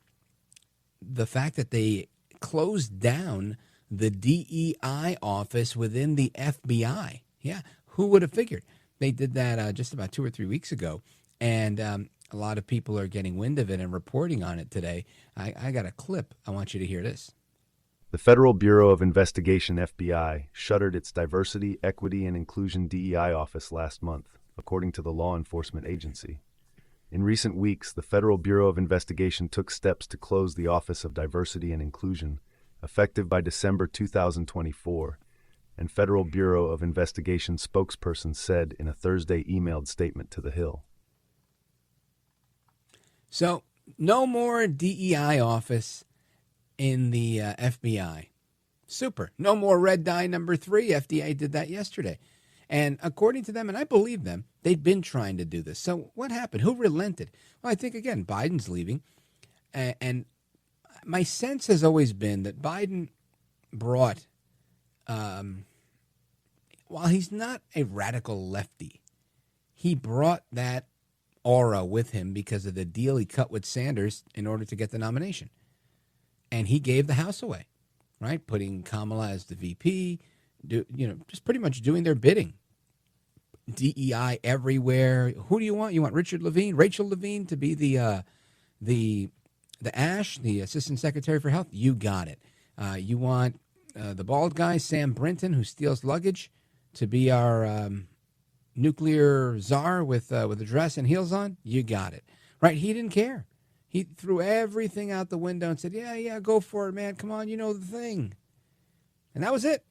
the fact that they closed down the DEI office within the FBI. Yeah, who would have figured? They did that just about 2 or 3 weeks ago, and a lot of people are getting wind of it and reporting on it today. I got a clip. I want you to hear this. The Federal Bureau of Investigation, FBI, shuttered its Diversity, Equity, and Inclusion DEI office last month, according to the law enforcement agency. In recent weeks, the Federal Bureau of Investigation took steps to close the Office of Diversity and Inclusion, effective by December 2024, and Federal Bureau of Investigation spokesperson said in a Thursday emailed statement to The Hill. So, no more DEI office in the FBI. Super. No more red dye number 3. FDA did that yesterday. And according to them, and I believe them, they've been trying to do this. So what happened? Who relented? Well, I think, again, Biden's leaving. And my sense has always been that Biden brought, while he's not a radical lefty, he brought that aura with him because of the deal he cut with Sanders in order to get the nomination. And he gave the House away, right? Putting Kamala as the VP, just pretty much doing their bidding. DEI everywhere. Who do you want? You want Rachel Levine to be the Ash, the Assistant Secretary for Health? You got it. You want the bald guy, Sam Brinton, who steals luggage, to be our nuclear czar with a dress and heels on? You got it. Right? He didn't care. He threw everything out the window and said, yeah, go for it, man. Come on, you know the thing. And that was it.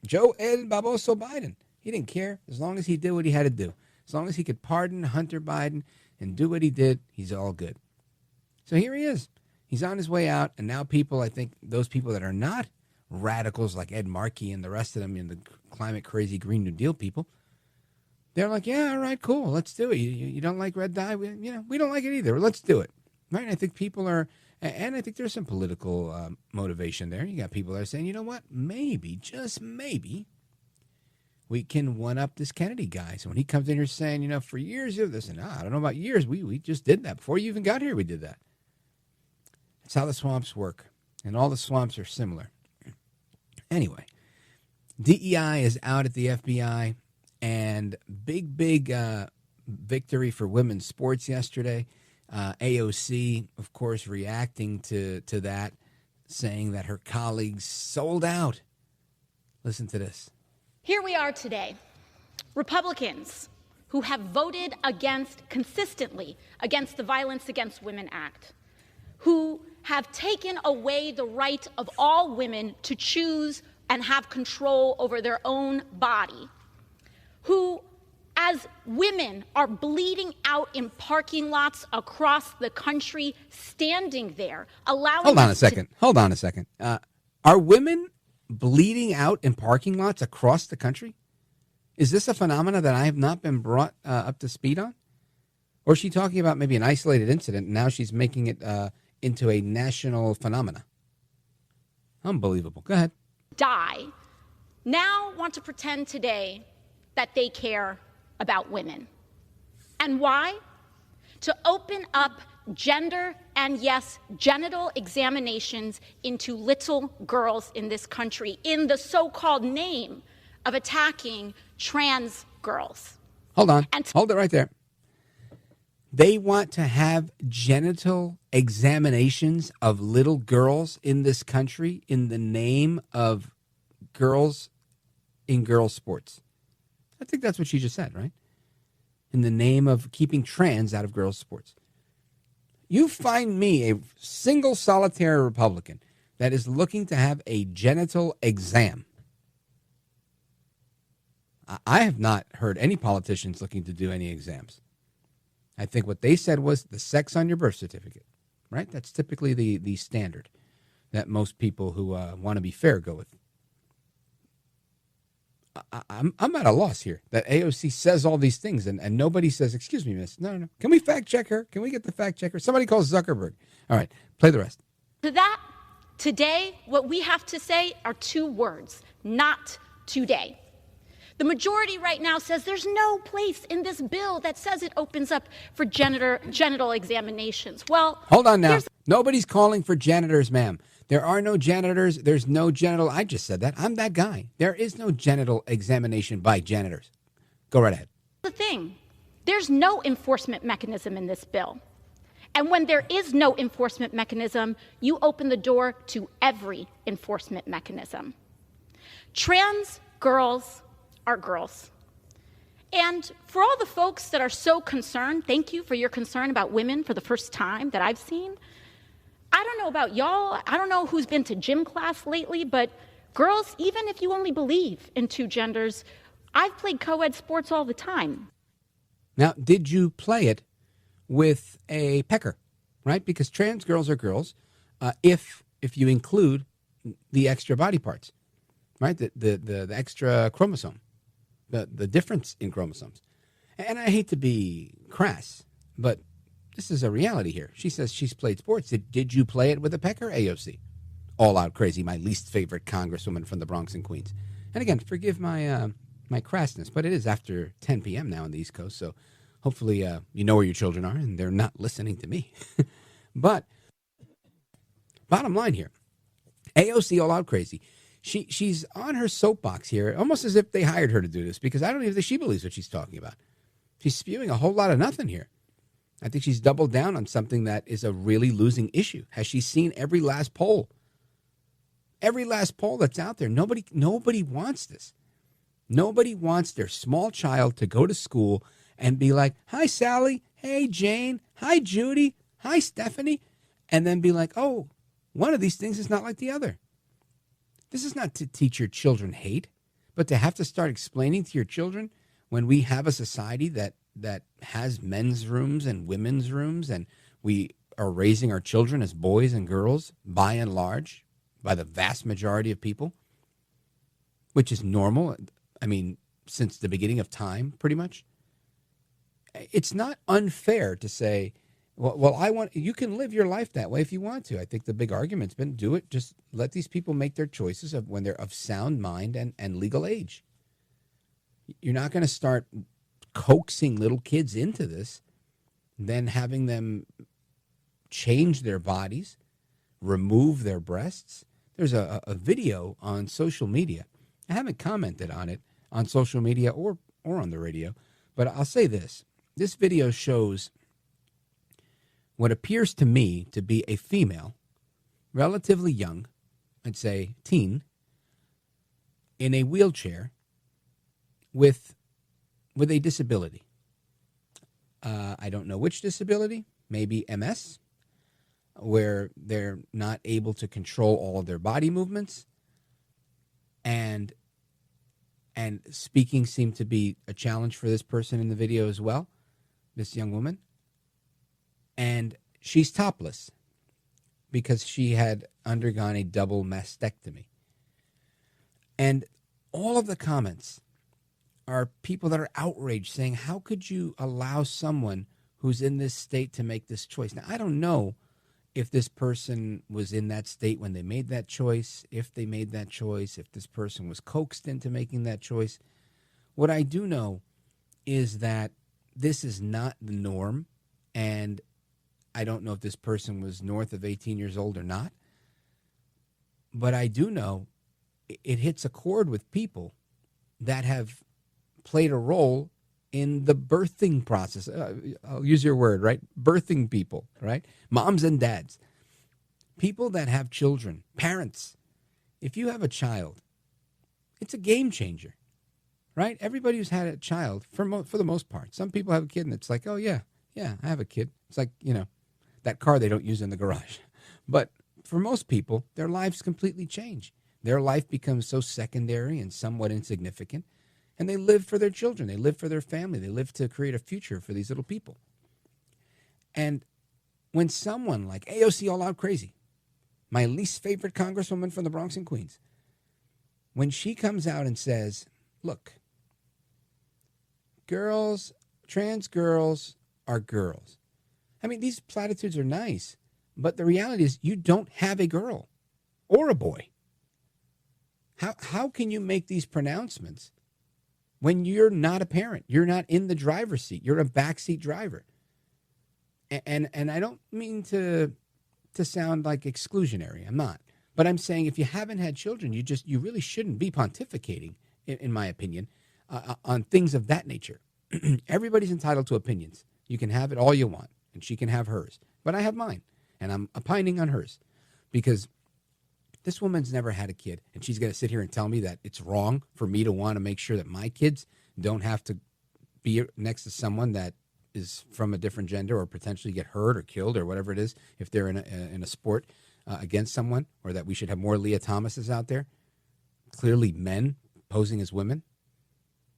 Joe El Baboso Biden. He didn't care as long as he did what he had to do. As long as he could pardon Hunter Biden and do what he did, he's all good. So here he is. He's on his way out, and now people, I think those people that are not radicals like Ed Markey and the rest of them, the climate crazy Green New Deal people, they're like, yeah, all right, cool, let's do it. You don't like red dye? We don't like it either. Let's do it. Right? And I think people are, and I think there's some political motivation there. You got people that are saying, you know what, maybe, just maybe, we can one-up this Kennedy guy. So when he comes in here saying, for years, listen, I don't know about years, we just did that. Before you even got here, we did that. That's how the swamps work. And all the swamps are similar. Anyway, DEI is out at the FBI, and big victory for women's sports yesterday. AOC, of course, reacting to that, saying that her colleagues sold out. Listen to this. Here we are today, Republicans who have voted consistently against the Violence Against Women Act, who have taken away the right of all women to choose and have control over their own body, who, as women are bleeding out in parking lots across the country, standing there, allowing Hold on a second. Are women bleeding out in parking lots across the country? Is this a phenomena that I have not been brought up to speed on? Or is she talking about maybe an isolated incident, and now she's making it into a national phenomena? Unbelievable. Go ahead. Now want to pretend today that they care about women. And why? To open up gender and, yes, genital examinations into little girls in this country in the so-called name of attacking trans girls. Hold on. Hold it right there. They want to have genital examinations of little girls in this country in the name of girls in girls' sports. I think that's what she just said, right? In the name of keeping trans out of girls' sports. You find me a single solitary Republican that is looking to have a genital exam. I have not heard any politicians looking to do any exams. I think what they said was the sex on your birth certificate, right? That's typically the standard that most people who want to be fair go with. I'm at a loss here that AOC says all these things and nobody says, excuse me, miss. No. Can we fact check her? Can we get the fact checker? Somebody calls Zuckerberg. All right, play the rest. To that, today, what we have to say are two words, not today. The majority right now says there's no place in this bill that says it opens up for genital examinations. Well, hold on now. Nobody's calling for janitors, ma'am. There are no janitors. There's no genital. I just said that. I'm that guy. There is no genital examination by janitors. Go right ahead. The thing, there's no enforcement mechanism in this bill. And when there is no enforcement mechanism, you open the door to every enforcement mechanism. Trans girls are girls. And for all the folks that are so concerned, thank you for your concern about women for the first time that I've seen. I don't know about y'all. I don't know who's been to gym class lately, but girls, even if you only believe in two genders, I've played co-ed sports all the time. Now, did you play it with a pecker, right? Because trans girls are girls if you include the extra body parts, right? The extra chromosome, the difference in chromosomes. And I hate to be crass, but this is a reality here. She says she's played sports. Did you play it with a pecker, AOC? All out crazy, my least favorite congresswoman from the Bronx and Queens. And again, forgive my my crassness, but it is after 10 p.m. now on the East Coast, so hopefully you know where your children are and they're not listening to me. But bottom line here, AOC all out crazy. She's on her soapbox here, almost as if they hired her to do this, because I don't even think she believes what she's talking about. She's spewing a whole lot of nothing here. I think she's doubled down on something that is a really losing issue. Has she seen every last poll? Every last poll that's out there. Nobody wants this. Nobody wants their small child to go to school and be like, hi, Sally. Hey, Jane. Hi, Judy. Hi, Stephanie. And then be like, oh, one of these things is not like the other. This is not to teach your children hate, but to have to start explaining to your children when we have a society that has men's rooms and women's rooms, and we are raising our children as boys and girls, by and large, by the vast majority of people, which is normal. I mean, since the beginning of time, pretty much. It's not unfair to say, well, you can live your life that way if you want to. I think the big argument's been, do it. Just let these people make their choices of when they're of sound mind and legal age. You're not going to start coaxing little kids into this, then having them change their bodies, remove their breasts. There's a video on social media. I haven't commented on it on social media or on the radio, but I'll say this. This video shows what appears to me to be a female, relatively young, I'd say teen, in a wheelchair with a disability. I don't know which disability, maybe MS, where they're not able to control all of their body movements, and speaking seemed to be a challenge for this person in the video as well, this young woman. And she's topless because she had undergone a double mastectomy. And all of the comments are people that are outraged, saying, how could you allow someone who's in this state to make this choice? Now, I don't know if this person was in that state when they made that choice, if they made that choice, if this person was coaxed into making that choice. What I do know is that this is not the norm, and I don't know if this person was north of 18 years old or not, but I do know it hits a chord with people that have played a role in the birthing process. I'll use your word, right? Birthing people, right? Moms and dads, people that have children, parents. If you have a child, it's a game changer, right? Everybody who's had a child, for the most part, some people have a kid and it's like, oh, yeah, I have a kid. It's like, that car they don't use in the garage. But for most people, their lives completely change. Their life becomes so secondary and somewhat insignificant. And they live for their children. They live for their family. They live to create a future for these little people. And when someone like AOC All Out Crazy, my least favorite congresswoman from the Bronx and Queens, when she comes out and says, look, girls, trans girls are girls. I mean, these platitudes are nice, but the reality is you don't have a girl or a boy. How can you make these pronouncements when you're not a parent? You're not in the driver's seat. You're a backseat driver. And I don't mean to sound like exclusionary. I'm not. But I'm saying if you haven't had children, you really shouldn't be pontificating, in my opinion, on things of that nature. Everybody's entitled to opinions. You can have it all you want, and she can have hers. But I have mine, and I'm opining on hers because this woman's never had a kid, and she's going to sit here and tell me that it's wrong for me to want to make sure that my kids don't have to be next to someone that is from a different gender or potentially get hurt or killed or whatever it is if they're in a sport against someone, or that we should have more Leah Thomases out there. Clearly men posing as women.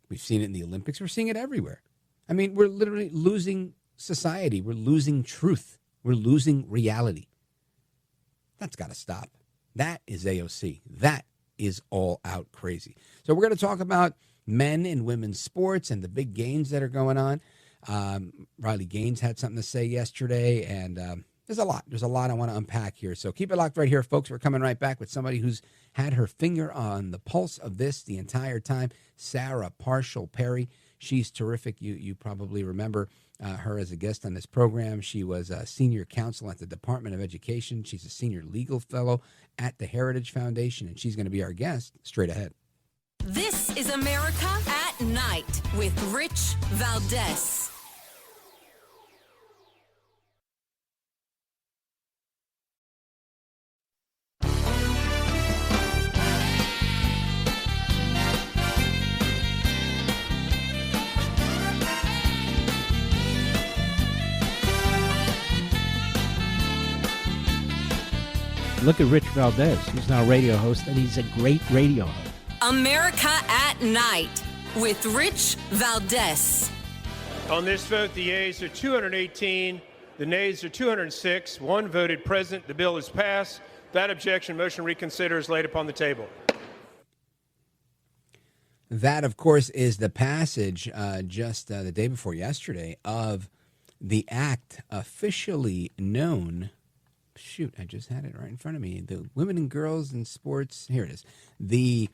We've seen it in the Olympics. We're seeing it everywhere. I mean, we're literally losing society. We're losing truth. We're losing reality. That's got to stop. That is AOC. That is all out crazy. So we're going to talk about men and women's sports and the big games that are going on. Riley Gaines had something to say yesterday, and there's a lot. There's a lot I want to unpack here. So keep it locked right here, folks. We're coming right back with somebody who's had her finger on the pulse of this the entire time, Sarah Parshall Perry. She's terrific. You probably remember her as a guest on this program. She was a senior counsel at the Department of Education. She's a senior legal fellow at the Heritage Foundation, and she's going to be our guest straight ahead. This is America at Night with Rich Valdez. Look at Rich Valdez. He's now a radio host, and he's a great radio host. America at Night with Rich Valdez. On this vote, the yeas are 218, the nays are 206. One voted present. The bill is passed. That objection, motion reconsider is laid upon the table. That, of course, is the passage just the day before yesterday of the act officially known. Shoot, I just had it right in front of me. The Women and Girls in Sports. Here it is. The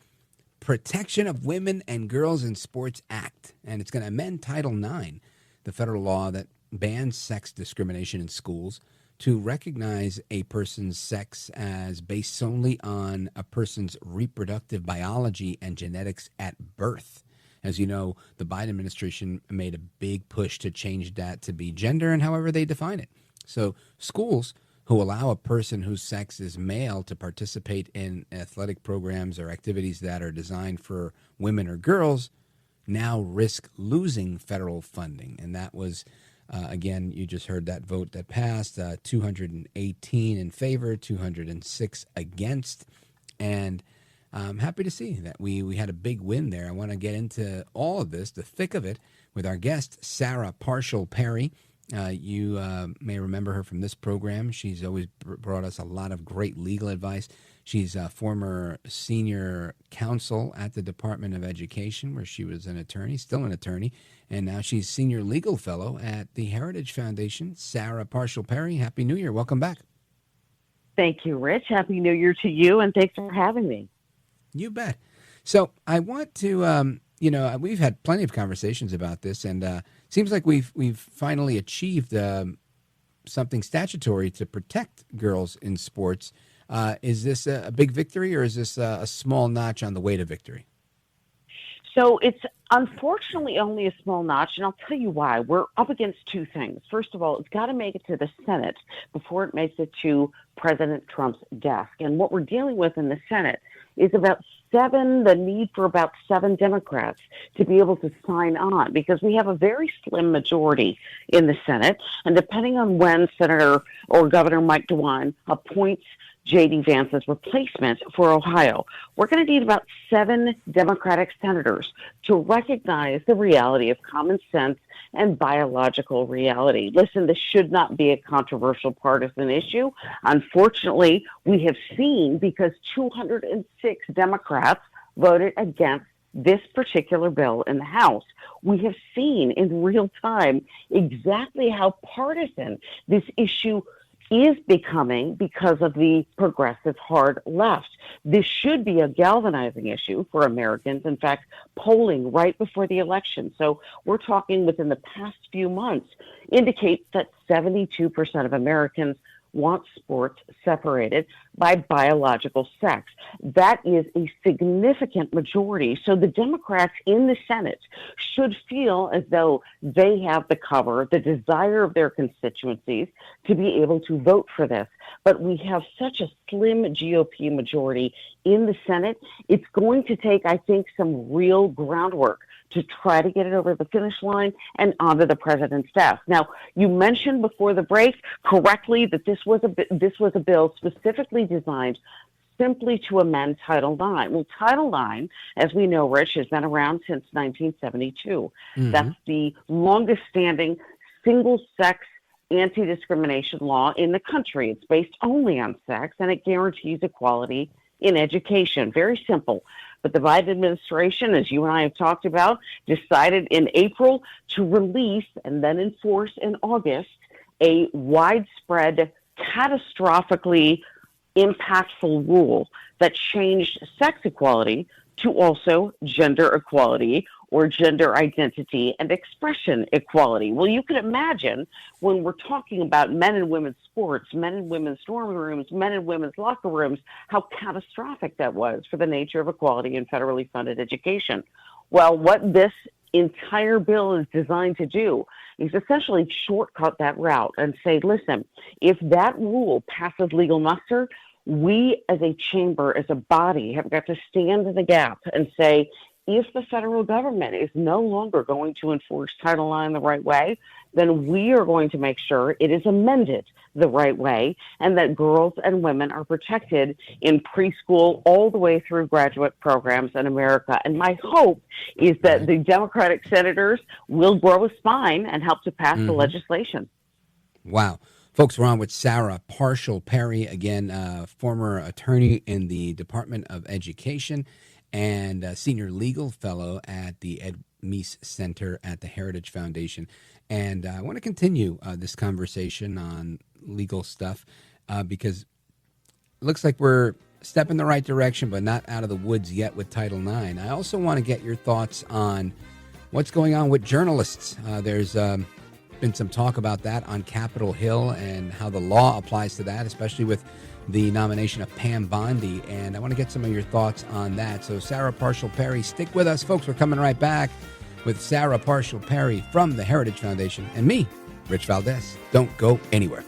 Protection of Women and Girls in Sports Act. And it's going to amend Title IX, the federal law that bans sex discrimination in schools, to recognize a person's sex as based solely on a person's reproductive biology and genetics at birth. As you know, the Biden administration made a big push to change that to be gender and however they define it. So schools who allow a person whose sex is male to participate in athletic programs or activities that are designed for women or girls now risk losing federal funding. And that was, again, you just heard that vote that passed, 218 in favor, 206 against. And I'm happy to see that we had a big win there. I want to get into all of this, the thick of it, with our guest, Sarah Parshall Perry. You may remember her from this program. She's always brought us a lot of great legal advice. She's a former senior counsel at the Department of Education, where she was an attorney, still an attorney, and now she's senior legal fellow at the Heritage Foundation. Sarah Parshall Perry, Happy New Year. Welcome back. Thank you, Rich. Happy New Year to you, and thanks for having me. You bet. So I want to, we've had plenty of conversations about this, and seems like we've finally achieved something statutory to protect girls in sports. Is this a big victory, or is this a small notch on the way to victory? So it's unfortunately only a small notch, and I'll tell you why. We're up against two things. First of all, it's got to make it to the Senate before it makes it to President Trump's desk. And what we're dealing with in the Senate is the need for about 7 Democrats to be able to sign on, because we have a very slim majority in the Senate. And depending on when Senator or Governor Mike DeWine appoints J.D. Vance's replacement for Ohio, we're going to need about 7 Democratic senators to recognize the reality of common sense and biological reality. Listen, this should not be a controversial partisan issue. Unfortunately, we have seen, because 206 Democrats voted against this particular bill in the House, we have seen in real time exactly how partisan this issue is becoming because of the progressive hard left. This should be a galvanizing issue for Americans. In fact, polling right before the election, so we're talking within the past few months, indicates that 72% of Americans want sports separated by biological sex. That is a significant majority. So the Democrats in the Senate should feel as though they have the cover, the desire of their constituencies to be able to vote for this. But we have such a slim GOP majority in the Senate. It's going to take, I think, some real groundwork to try to get it over the finish line and onto the president's desk. Now, you mentioned before the break correctly that this was a bill specifically designed simply to amend Title IX. Well, Title IX, as we know, Rich, has been around since 1972. Mm-hmm. That's the longest-standing single-sex anti-discrimination law in the country. It's based only on sex, and it guarantees equality in education. Very simple. But the Biden administration, as you and I have talked about, decided in April to release and then enforce in August a widespread, catastrophically impactful rule that changed sex equality to also gender equality, or gender identity and expression equality. Well, you can imagine when we're talking about men and women's sports, men and women's dorm rooms, men and women's locker rooms, how catastrophic that was for the nature of equality in federally funded education. Well, what this entire bill is designed to do is essentially shortcut that route and say, listen, if that rule passes legal muster, we as a chamber, as a body, have got to stand in the gap and say, if the federal government is no longer going to enforce Title IX the right way, then we are going to make sure it is amended the right way and that girls and women are protected in preschool all the way through graduate programs in America. And my hope is that the Democratic senators will grow a spine and help to pass the legislation. Wow. Folks, we're on with Sarah Parshall Perry, again, former attorney in the Department of Education and a senior legal fellow at the Ed Meese Center at the Heritage Foundation. And I want to continue this conversation on legal stuff because it looks like we're stepping in the right direction, but not out of the woods yet with Title IX. I also want to get your thoughts on what's going on with journalists. There's been some talk about that on Capitol Hill and how the law applies to that, especially with the nomination of Pam Bondi, and I want to get some of your thoughts on that. So Sarah Parshall Perry, stick with us, folks. We're coming right back with Sarah Parshall Perry from the Heritage Foundation and me, Rich Valdez. Don't go anywhere.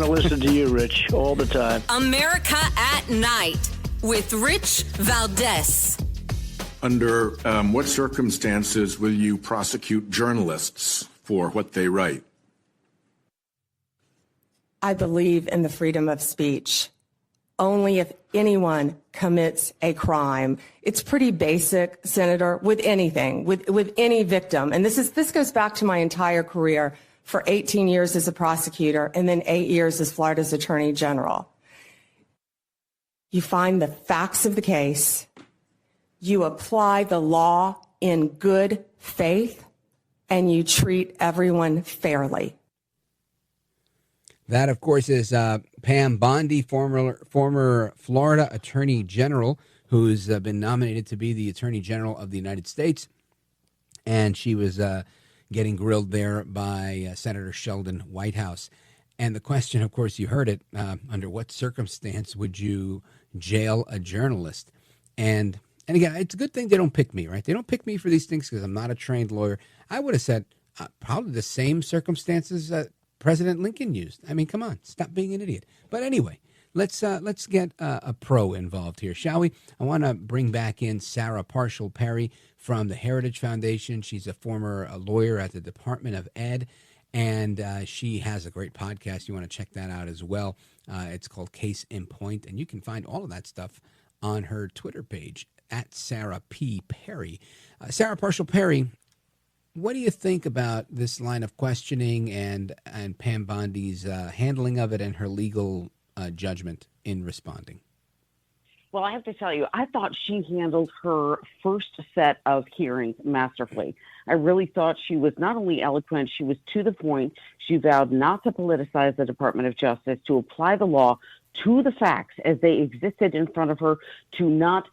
Listen to you, Rich, all the time. America at Night with Rich Valdez. Under what circumstances will you prosecute journalists for what they write? I believe in the freedom of speech. only if anyone commits a crime. It's pretty basic, Senator, with anything, with any victim. And this goes back to my entire career for 18 years as a prosecutor and then 8 years as Florida's Attorney General. You find the facts of the case, you apply the law in good faith, and you treat everyone fairly. That, of course, is Pam Bondi, former Florida Attorney General, who's been nominated to be the Attorney General of the United States. And she was getting grilled there by Senator Sheldon Whitehouse. And the question, of course, you heard it, under what circumstance would you jail a journalist? And again, it's a good thing they don't pick me, right? They don't pick me for these things because I'm not a trained lawyer. I would have said probably the same circumstances President Lincoln used. I mean, come on, stop being an idiot. But anyway, let's get a pro involved here, shall we? I want to bring back in Sarah Parshall Perry from the Heritage Foundation. She's a former lawyer at the Department of Ed, and she has a great podcast. You want to check that out as well. It's called Case in Point, and you can find all of that stuff on her Twitter page, at Sarah P. Perry. Sarah Parshall Perry, what do you think about this line of questioning and Pam Bondi's handling of it and her legal judgment in responding? Well, I have to tell you, I thought she handled her first set of hearings masterfully. I really thought she was not only eloquent, she was to the point. She vowed not to politicize the Department of Justice, to apply the law to the facts as they existed in front of her, to not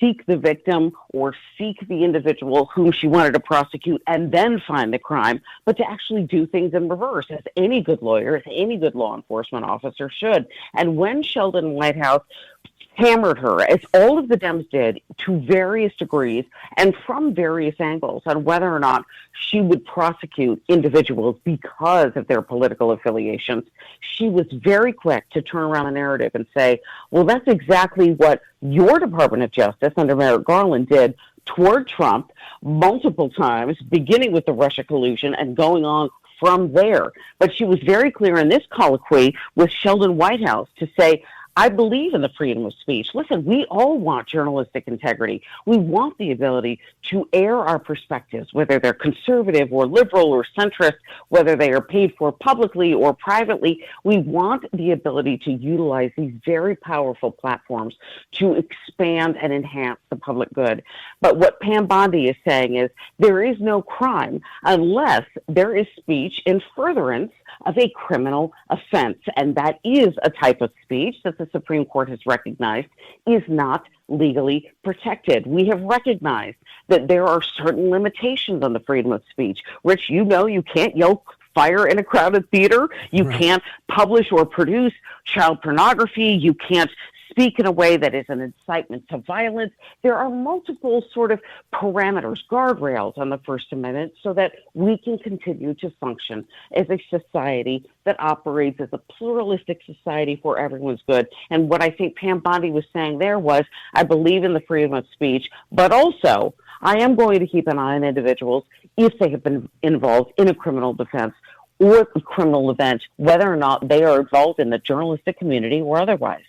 seek the victim or seek the individual whom she wanted to prosecute and then find the crime, but to actually do things in reverse, as any good lawyer, as any good law enforcement officer should. And when Sheldon Whitehouse hammered her, as all of the Dems did, to various degrees and from various angles on whether or not she would prosecute individuals because of their political affiliations, she was very quick to turn around the narrative and say, well, that's exactly what your Department of Justice under Merrick Garland did toward Trump multiple times, beginning with the Russia collusion and going on from there. But she was very clear in this colloquy with Sheldon Whitehouse to say, I believe in the freedom of speech. Listen, we all want journalistic integrity. We want the ability to air our perspectives, whether they're conservative or liberal or centrist, whether they are paid for publicly or privately. We want the ability to utilize these very powerful platforms to expand and enhance the public good. But what Pam Bondi is saying is there is no crime unless there is speech in furtherance of a criminal offense. And that is a type of speech that the Supreme Court has recognized is not legally protected. We have recognized that there are certain limitations on the freedom of speech. Rich, you know you can't yell fire in a crowded theater. You can't publish or produce child pornography. You can't speak in a way that is an incitement to violence. There are multiple sort of parameters, guardrails on the First Amendment so that we can continue to function as a society that operates as a pluralistic society for everyone's good. And what I think Pam Bondi was saying there was, I believe in the freedom of speech, but also I am going to keep an eye on individuals if they have been involved in a criminal defense or a criminal event, whether or not they are involved in the journalistic community or otherwise.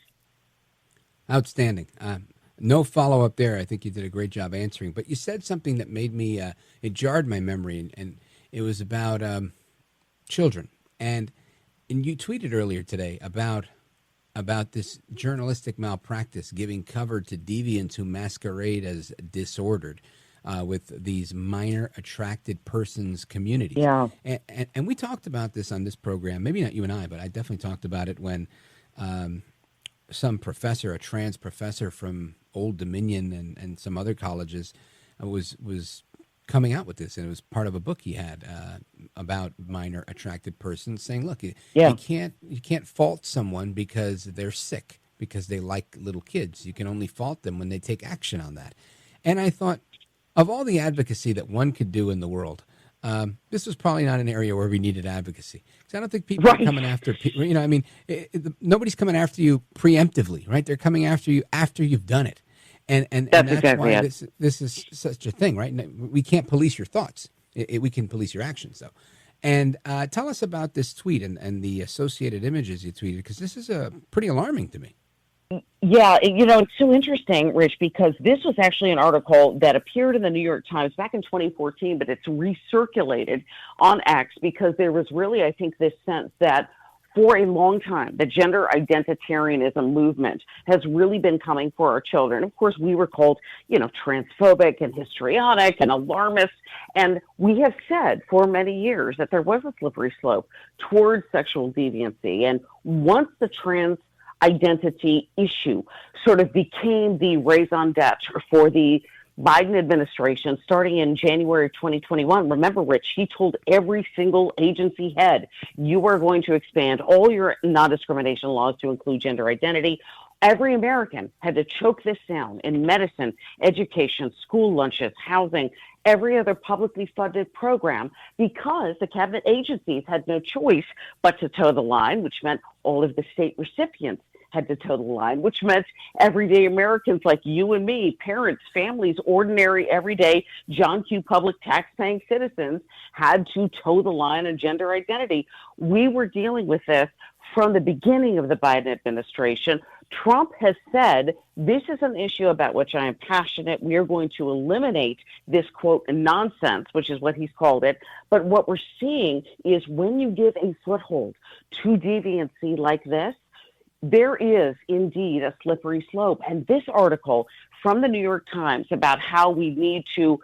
Outstanding. No follow-up there. I think you did a great job answering. But you said something that made me, it jarred my memory, and it was about children. And you tweeted earlier today about this journalistic malpractice, giving cover to deviants who masquerade as disordered with these minor attracted persons communities. Yeah. And we talked about this on this program, maybe not you and I, but I definitely talked about it when some professor, a trans professor from Old Dominion and some other colleges was coming out with this, and it was part of a book he had about minor attracted persons, saying, look, you can't fault someone because they're sick, because they like little kids. You can only fault them when they take action on that. And I thought, of all the advocacy that one could do in the world, this was probably not an area where we needed advocacy. Because I don't think people are coming after people. You know, I mean, nobody's coming after you preemptively, right? They're coming after you after you've done it. And that's exactly why this is such a thing, right? We can't police your thoughts. We can police your actions, though. And tell us about this tweet and the associated images you tweeted, because this is pretty alarming to me. Yeah, it's so interesting, Rich, because this was actually an article that appeared in the New York Times back in 2014, but it's recirculated on X because there was really, I think, this sense that for a long time, the gender identitarianism movement has really been coming for our children. Of course, we were called, transphobic and histrionic and alarmist. And we have said for many years that there was a slippery slope towards sexual deviancy. And once the trans identity issue sort of became the raison d'etre for the Biden administration starting in January 2021. Remember, Rich, he told every single agency head, you are going to expand all your non-discrimination laws to include gender identity. Every American had to choke this down in medicine, education, school lunches, housing, every other publicly funded program, because the cabinet agencies had no choice but to toe the line, which meant all of the state recipients had to toe the line, which meant everyday Americans like you and me, parents, families, ordinary, everyday John Q. public tax-paying citizens had to toe the line on gender identity. We were dealing with this from the beginning of the Biden administration. Trump has said, this is an issue about which I am passionate. We are going to eliminate this, quote, nonsense, which is what he's called it. But what we're seeing is when you give a foothold to deviancy like this, there is indeed a slippery slope. And this article from the New York Times about how we need to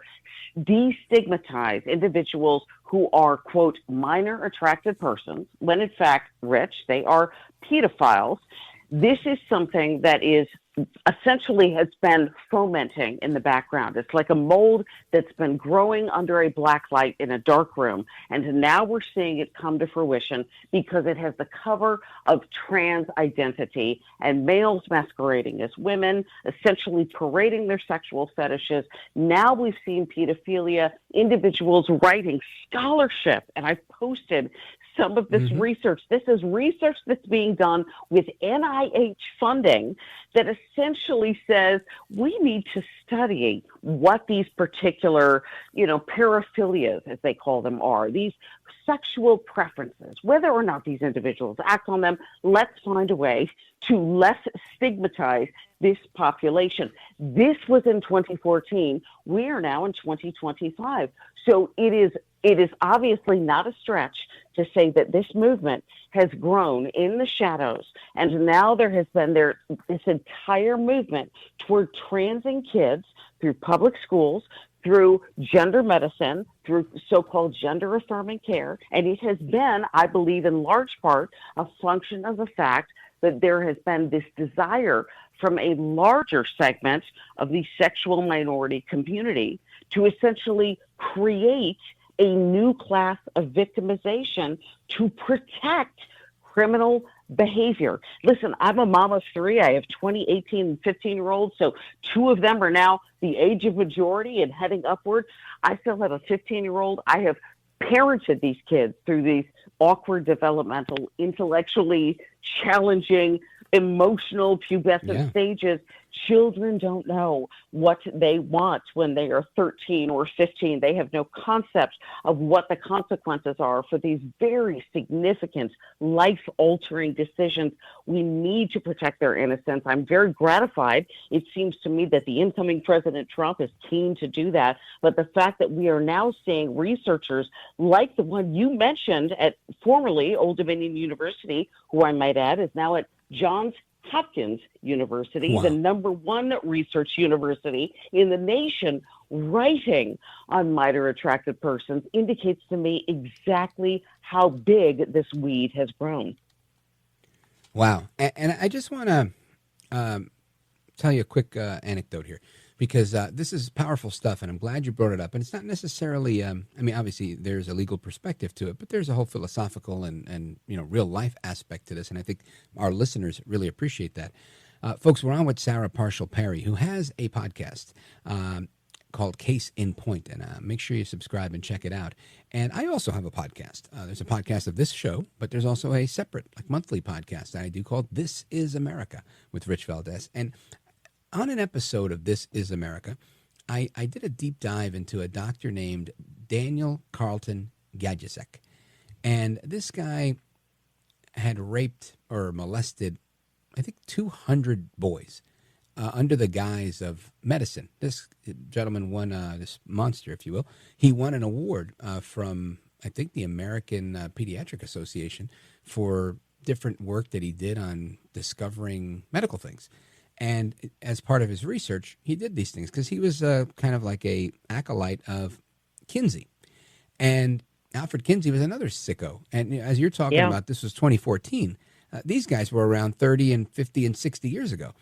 destigmatize individuals who are, quote, minor attracted persons, when in fact, Rich, they are pedophiles. This is something that is essentially has been fomenting in the background. It's like a mold that's been growing under a black light in a dark room. And now we're seeing it come to fruition because it has the cover of trans identity and males masquerading as women, essentially parading their sexual fetishes. Now we've seen pedophilia, individuals writing scholarship, and I've posted some of this research. This is research that's being done with NIH funding that essentially says we need to study what these particular, paraphilias, as they call them, are, these sexual preferences, whether or not these individuals act on them. Let's find a way to less stigmatize this population. This was in 2014. We are now in 2025. So it is obviously not a stretch to say that this movement has grown in the shadows, and now there has been this entire movement toward transing kids through public schools, through gender medicine, through so-called gender-affirming care, and it has been, I believe, in large part, a function of the fact that there has been this desire from a larger segment of the sexual minority community to essentially create a new class of victimization to protect criminal behavior. Listen, I'm a mom of three. I have 20, 18, and 15-year-olds, so two of them are now the age of majority and heading upward. I still have a 15-year-old. I have parented these kids through these awkward, developmental, intellectually challenging, emotional, pubescent stages. Children don't know what they want when they are 13 or 15. They have no concept of what the consequences are for these very significant, life-altering decisions. We need to protect their innocence. I'm very gratified. It seems to me that the incoming President Trump is keen to do that. But the fact that we are now seeing researchers like the one you mentioned at formerly Old Dominion University, who I might add is now at Johns Hopkins University, the #1 research university in the nation, writing on minor attracted persons, indicates to me exactly how big this weed has grown. Wow. And I just want to tell you a quick anecdote here, because this is powerful stuff, and I'm glad you brought it up. And it's not necessarily, obviously there's a legal perspective to it, but there's a whole philosophical and real life aspect to this, and I think our listeners really appreciate that. Folks, we're on with Sarah Parshall Perry, who has a podcast called Case in Point, and make sure you subscribe and check it out. And I also have a podcast. There's a podcast of this show, but there's also a separate, monthly podcast that I do called This Is America with Rich Valdez. And on an episode of This Is America, I did a deep dive into a doctor named Daniel Carlton Gajicek. And this guy had raped or molested I think, 200 boys under the guise of medicine. This gentleman won, this monster, if you will. He won an award from, I think, the American Pediatric Association for different work that he did on discovering medical things. And as part of his research, he did these things because he was kind of like a acolyte of Kinsey. And Alfred Kinsey was another sicko. And as you're talking about, this was 2014. These guys were around 30 and 50 and 60 years ago.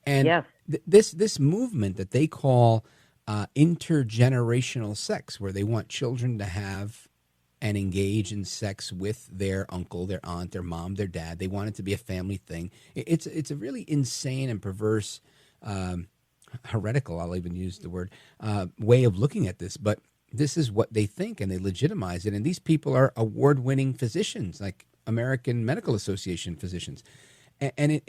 And this movement that they call intergenerational sex, where they want children to have and engage in sex with their uncle, their aunt, their mom, their dad. They want it to be a family thing. It's a really insane and perverse, heretical, I'll even use the word, way of looking at this. But this is what they think, and they legitimize it. And these people are award-winning physicians, like American Medical Association physicians. And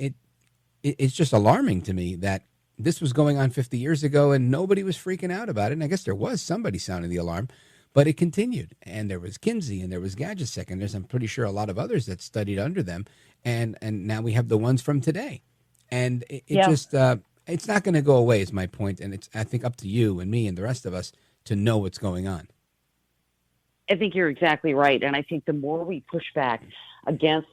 it's just alarming to me that this was going on 50 years ago and nobody was freaking out about it. And I guess there was somebody sounding the alarm, but it continued. And there was Kinsey and there was Gajicek, and there's, I'm pretty sure, a lot of others that studied under them. And now we have the ones from today. And it just, it's not going to go away is my point. And it's, I think, up to you and me and the rest of us to know what's going on. I think you're exactly right. And I think the more we push back against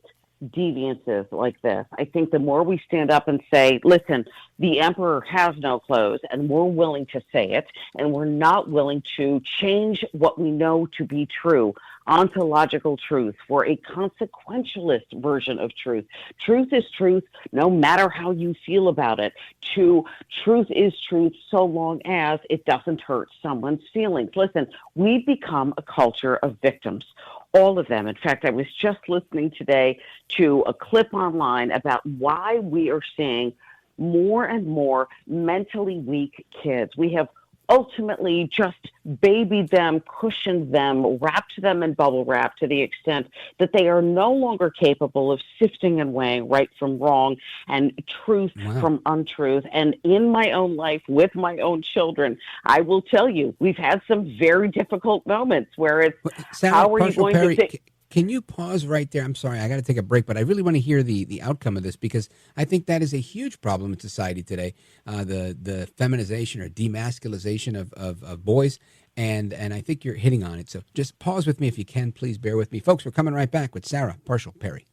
deviances like this, I think the more we stand up and say, listen, the emperor has no clothes, and we're willing to say it, and we're not willing to change what we know to be true, ontological truth, for a consequentialist version of truth. Truth is truth, no matter how you feel about it. Truth is truth so long as it doesn't hurt someone's feelings. Listen, we've become a culture of victims. All of them. In fact, I was just listening today to a clip online about why we are seeing more and more mentally weak kids. We have ultimately just babied them, cushioned them, wrapped them in bubble wrap to the extent that they are no longer capable of sifting and weighing right from wrong and truth from untruth. And in my own life with my own children, I will tell you, we've had some very difficult moments where it's, Sarah how are you Parshall going Perry, to say... Can you pause right there? I'm sorry, I got to take a break, but I really want to hear the outcome of this, because I think that is a huge problem in society today, the feminization or demasculization of boys, and I think you're hitting on it. So just pause with me if you can. Please bear with me. Folks, we're coming right back with Sarah Parshall Perry.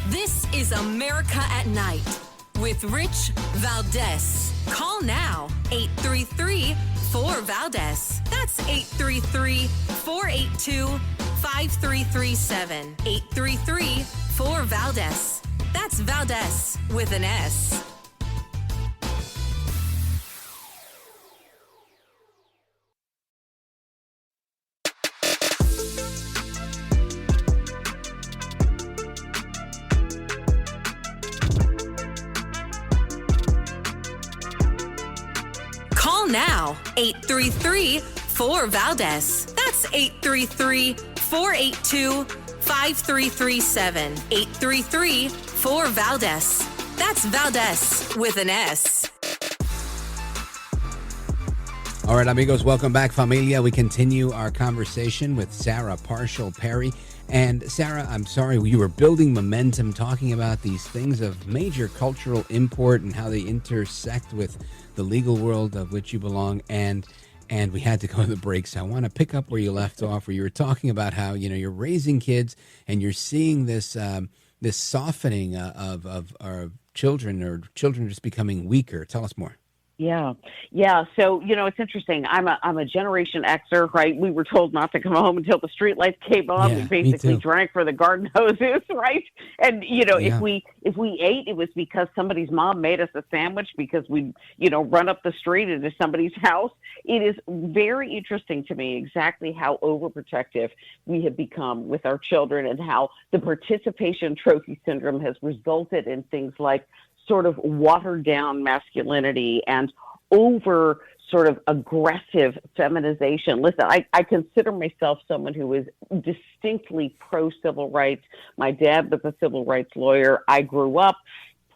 This is America at Night with Rich Valdez. Call now, 833-4-VALDEZ. That's 833-482-5337. 833-4-VALDEZ. That's Valdez with an S. Call now, 833-4-VALDEZ. That's 833-482-5337. 833-4-VALDEZ. That's Valdez with an S. All right, amigos, welcome back, familia. We continue our conversation with Sarah Parshall Perry. And Sarah, I'm sorry, you were building momentum talking about these things of major cultural import and how they intersect with the legal world of which you belong. And we had to go to the break. So I want to pick up where you left off, where you were talking about how, you know, you're raising kids and you're seeing this this softening of our children, or children just becoming weaker. Tell us more. Yeah. So, you know, it's interesting. I'm a Generation Xer, right? We were told not to come home until the streetlights came on. Yeah, we basically drank for the garden hoses, right? And, you know, if we ate, it was because somebody's mom made us a sandwich, because we, you know, run up the street into somebody's house. It is very interesting to me exactly how overprotective we have become with our children, and how the participation trophy syndrome has resulted in things like sort of watered down masculinity and over sort of aggressive feminization. Listen, I consider myself someone who is distinctly pro-civil rights. My dad was a civil rights lawyer. I grew up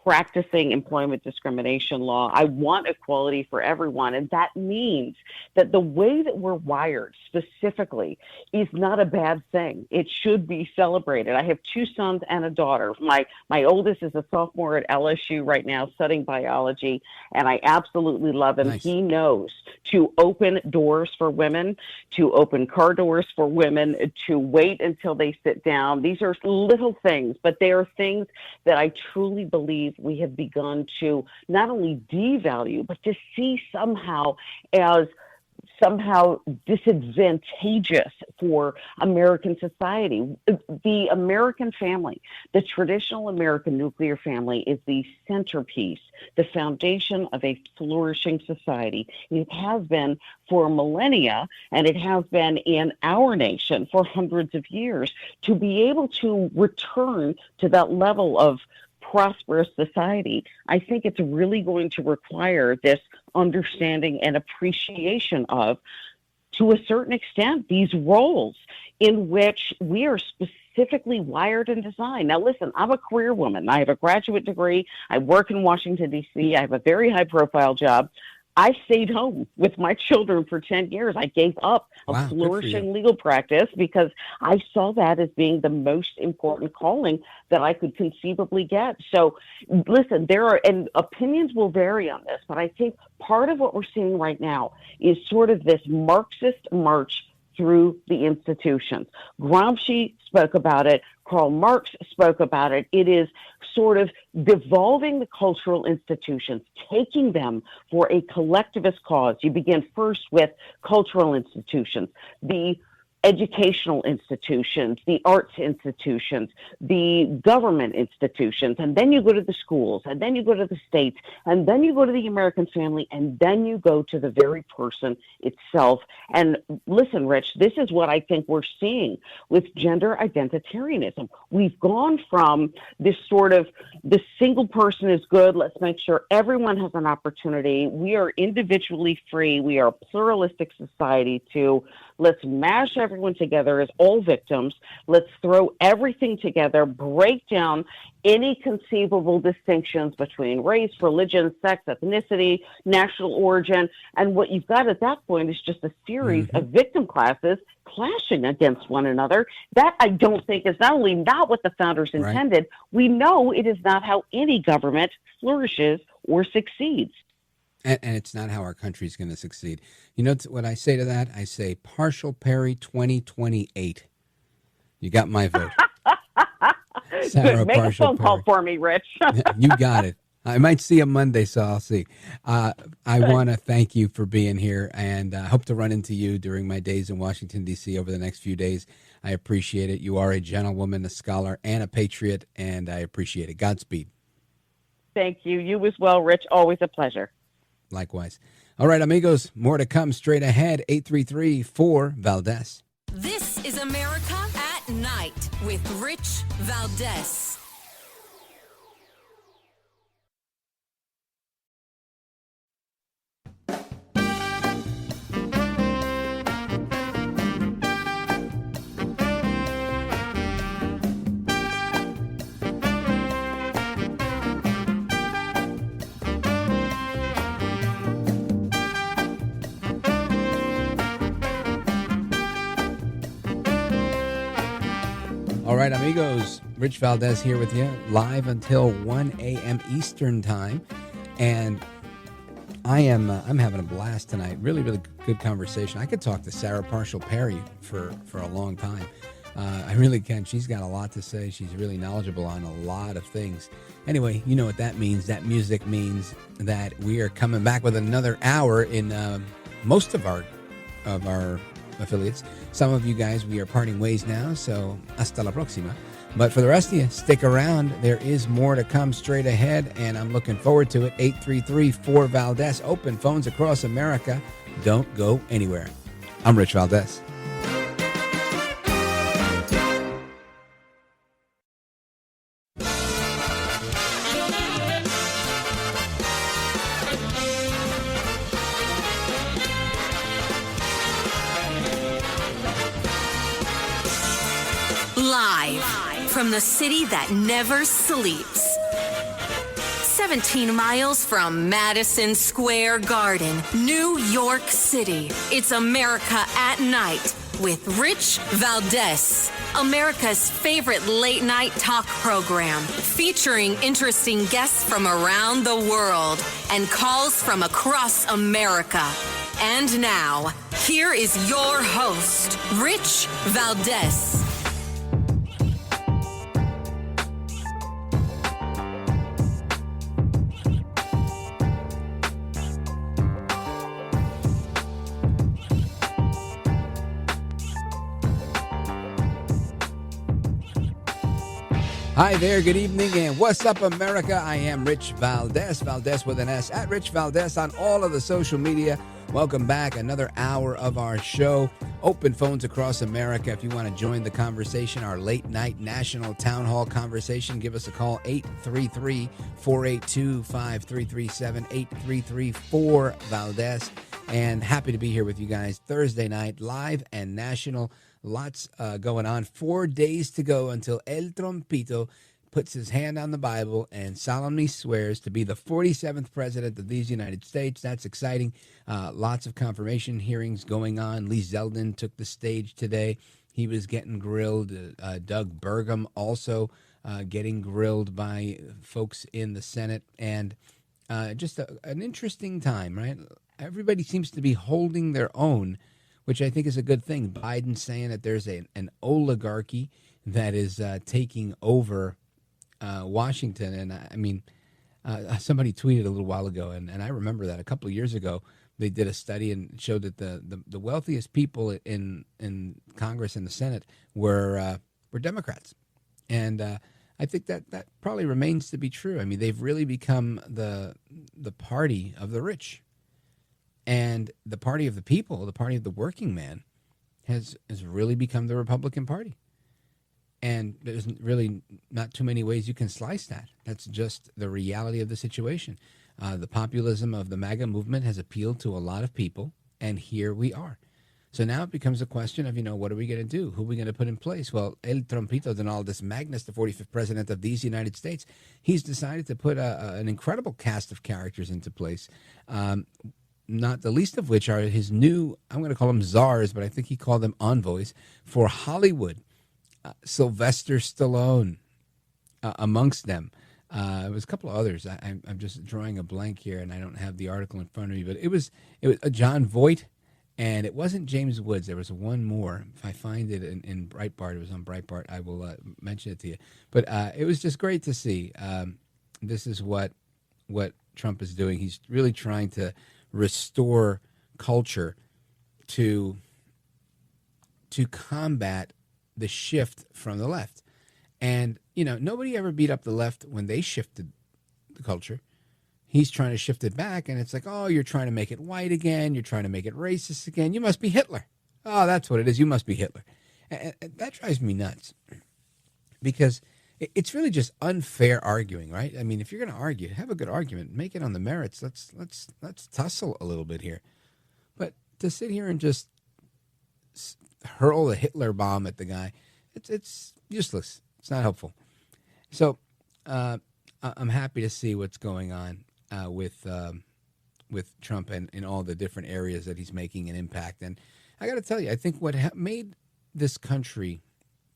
practicing employment discrimination law. I want equality for everyone. And that means that the way that we're wired specifically is not a bad thing. It should be celebrated. I have 2 sons and a daughter. My oldest is a sophomore at LSU right now studying biology, and I absolutely love him. Nice. He knows to open doors for women, to open car doors for women, to wait until they sit down. These are little things, but they are things that I truly believe we have begun to not only devalue, but to see somehow as somehow disadvantageous for American society. The American family, the traditional American nuclear family, is the centerpiece, the foundation of a flourishing society. It has been for millennia, and it has been in our nation for hundreds of years. To be able to return to that level of prosperous society, I think it's really going to require this understanding and appreciation of, to a certain extent, these roles in which we are specifically wired and designed. Now, listen, I'm a career woman. I have a graduate degree. I work in Washington, D.C. I have a very high-profile job. I stayed home with my children for 10 years. I gave up a flourishing legal practice because I saw that as being the most important calling that I could conceivably get. So, listen, and opinions will vary on this, but I think part of what we're seeing right now is sort of this Marxist march through the institutions. Gramsci spoke about it. Karl Marx spoke about it. It is sort of devolving the cultural institutions, taking them for a collectivist cause. You begin first with cultural institutions, the educational institutions, the arts institutions, the government institutions, and then you go to the schools, and then you go to the states, and then you go to the American family, and then you go to the very person itself. And listen, Rich, this is what I think we're seeing with gender identitarianism. We've gone from this sort of, the single person is good, let's make sure everyone has an opportunity, we are individually free, we are a pluralistic society, to let's mash everyone together as all victims. Let's throw everything together, break down any conceivable distinctions between race, religion, sex, ethnicity, national origin. And what you've got at that point is just a series of victim classes clashing against one another. That, I don't think, is not only not what the founders intended, we know it is not how any government flourishes or succeeds. And it's not how our country is going to succeed. You know what I say to that? I say Parshall Perry 2028. You got my vote. Sarah Make Parshall a phone call for me, Rich. You got it. I might see you Monday, so I'll see. I want to thank you for being here, and I hope to run into you during my days in Washington, D.C. over the next few days. I appreciate it. You are a gentlewoman, a scholar, and a patriot, and I appreciate it. Godspeed. Thank you. You as well, Rich. Always a pleasure. Likewise. All right, amigos, more to come straight ahead. 833-4-VALDEZ. This is America at Night with Rich Valdez. All right, amigos, Rich Valdez here with you, live until 1 a.m. Eastern time, and I'm having a blast tonight. Really, really good conversation. I could talk to Sarah Parshall Perry for a long time. I really can. She's got a lot to say. She's really knowledgeable on a lot of things. Anyway, you know what that means. That music means that we are coming back with another hour in most of our affiliates. Some of you guys, we are parting ways now, so hasta la próxima. But for the rest of you, stick around. There is more to come straight ahead, and I'm looking forward to it. 833-4-VALDEZ. Open phones across America. Don't go anywhere. I'm Rich Valdez. Live from the city that never sleeps. 17 miles from Madison Square Garden, New York City. It's America at Night with Rich Valdez, America's favorite late night talk program, featuring interesting guests from around the world and calls from across America. And now, here is your host, Rich Valdez. Hi there, good evening, and what's up, America? I am Rich Valdez, Valdez with an S, at Rich Valdez on all of the social media. Welcome back, another hour of our show. Open phones across America. If you want to join the conversation, our late night national town hall conversation, give us a call, 833-482-5337, 833-4-Valdez. And happy to be here with you guys Thursday night, live and national. Lots going on. 4 days to go until El Trompito puts his hand on the Bible and solemnly swears to be the 47th president of these United States. That's exciting. Lots of confirmation hearings going on. Lee Zeldin took the stage today. He was getting grilled. Doug Burgum also getting grilled by folks in the Senate. And just an interesting time, right? Everybody seems to be holding their own, which I think is a good thing. Biden saying that there's an oligarchy that is taking over Washington. And I mean, somebody tweeted a little while ago, and I remember that a couple of years ago, they did a study and showed that the wealthiest people in Congress and the Senate were Democrats. And I think that probably remains to be true. I mean, they've really become the party of the rich. And the party of the people, the party of the working man, has really become the Republican Party. And there's really not too many ways you can slice that. That's just the reality of the situation. The populism of the MAGA movement has appealed to a lot of people, and here we are. So now it becomes a question of, what are we going to do? Who are we going to put in place? Well, El Trompito Donaldus Magnus, the 45th president of these United States, he's decided to put an incredible cast of characters into place. Not the least of which are his new, I'm going to call them czars, but I think he called them envoys for Hollywood. Sylvester Stallone amongst them. It was a couple of others. I'm just drawing a blank here, and I don't have the article in front of me, but it was John Voight, and it wasn't James Woods. There was one more. If I find it in Breitbart, it was on Breitbart, I will mention it to you. But it was just great to see. This is what Trump is doing. He's really trying to restore culture to combat the shift from the left. And, nobody ever beat up the left when they shifted the culture. He's trying to shift it back, and it's like, oh, you're trying to make it white again. You're trying to make it racist again. You must be Hitler. Oh, that's what it is. You must be Hitler. And that drives me nuts because it's really just unfair arguing, right? I mean, if you're going to argue, have a good argument, make it on the merits. Let's tussle a little bit here. But to sit here and just hurl a Hitler bomb at the guy, it's useless. It's not helpful. So I'm happy to see what's going on with Trump and in all the different areas that he's making an impact. And I got to tell you, I think what made this country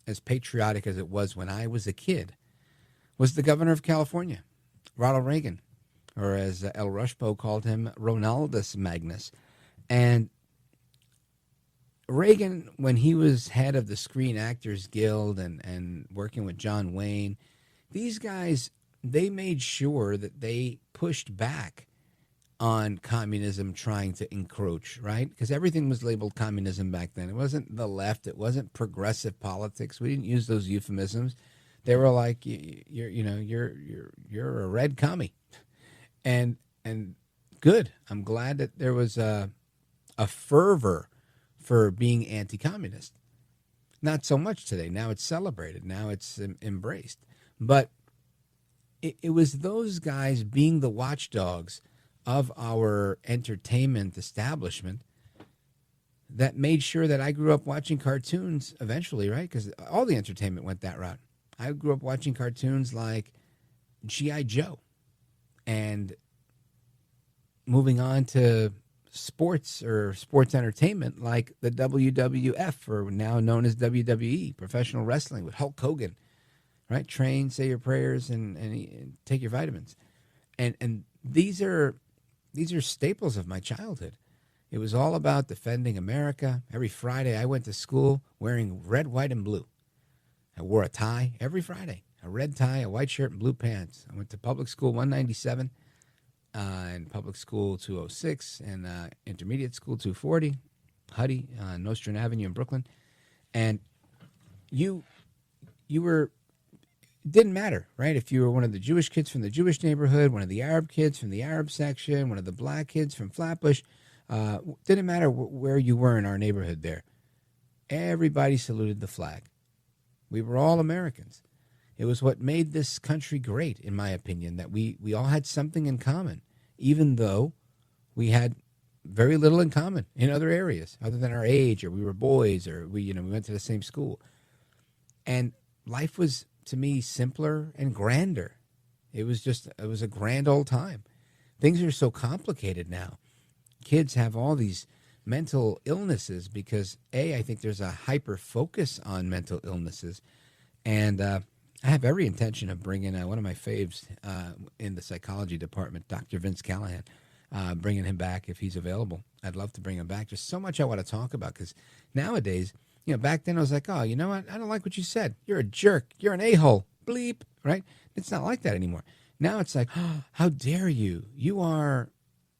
as patriotic as it was when I was a kid was the governor of California, Ronald Reagan, or as El Rushbo called him, Ronaldus Magnus. And Reagan, when he was head of the Screen Actors Guild and working with John Wayne, these guys, they made sure that they pushed back on communism trying to encroach, right? Because everything was labeled communism back then. It wasn't the left. It wasn't progressive politics. We didn't use those euphemisms. They were like, you're a red commie, and good. I'm glad that there was a fervor for being anti-communist. Not so much today. Now it's celebrated. Now it's embraced. But it was those guys being the watchdogs of our entertainment establishment that made sure that I grew up watching cartoons eventually, right? Because all the entertainment went that route. I grew up watching cartoons like G.I. Joe And moving on to sports or sports entertainment like the WWF, or now known as WWE, professional wrestling with Hulk Hogan, right? Train, say your prayers, and take your vitamins. And these are staples of my childhood. It was all about defending America. Every Friday I went to school wearing red, white, and blue. I wore a tie every Friday, a red tie, a white shirt, and blue pants. I went to public school 197, and public school 206, and intermediate school 240, Huddy, Nostrand Avenue in Brooklyn. And you were, it didn't matter, right? If you were one of the Jewish kids from the Jewish neighborhood, one of the Arab kids from the Arab section, one of the black kids from Flatbush, didn't matter where you were in our neighborhood there. Everybody saluted the flag. We were all Americans. It was what made this country great, in my opinion, that we all had something in common, even though we had very little in common in other areas, other than our age, or we were boys, or we went to the same school. And life was, to me, simpler and grander. It was a grand old time. Things are so complicated now. Kids have all these mental illnesses because, I think there's a hyper focus on mental illnesses. And I have every intention of bringing one of my faves in the psychology department, Dr. Vince Callahan, bringing him back if he's available. I'd love to bring him back. There's so much I want to talk about because nowadays, back then I was like, oh, you know what? I don't like what you said. You're a jerk. You're an a-hole. Bleep, right? It's not like that anymore. Now it's like, oh, how dare you? You are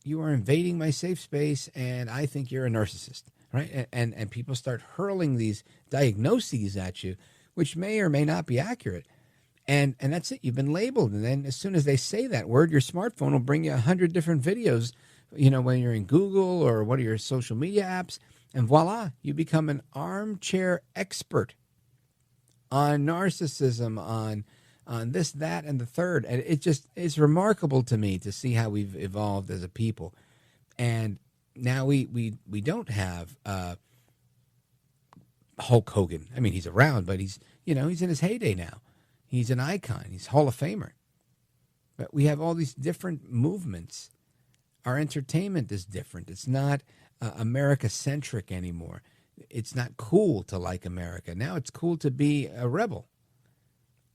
invading my safe space, and I think you're a narcissist, right? And people start hurling these diagnoses at you, which may or may not be accurate. And that's it. You've been labeled. And then as soon as they say that word, your smartphone will bring you 100 different videos, when you're in Google or one of your social media apps. And voila, you become an armchair expert on narcissism, on this, that, and the third. And it's remarkable to me to see how we've evolved as a people. And now we don't have Hulk Hogan. I mean, he's around, but he's in his heyday now. He's an icon. He's Hall of Famer. But we have all these different movements. Our entertainment is different. It's not America-centric anymore. It's not cool to like America. Now it's cool to be a rebel.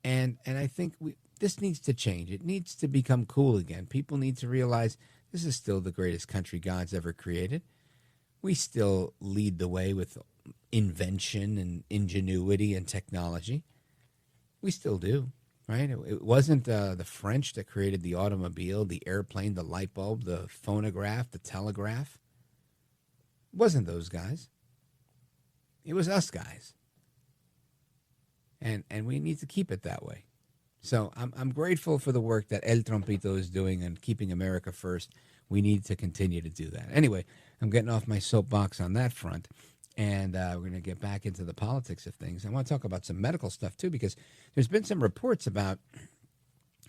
And I think this needs to change. It needs to become cool again. People need to realize this is still the greatest country God's ever created. We still lead the way with invention and ingenuity and technology. We still do, right? It wasn't the French that created the automobile, the airplane, the light bulb, the phonograph, the telegraph. It wasn't those guys. It was us guys. And we need to keep it that way. So I'm grateful for the work that El Trompito is doing and keeping America first. We need to continue to do that. Anyway, I'm getting off my soapbox on that front. And we're going to get back into the politics of things. I want to talk about some medical stuff, too, because there's been some reports about,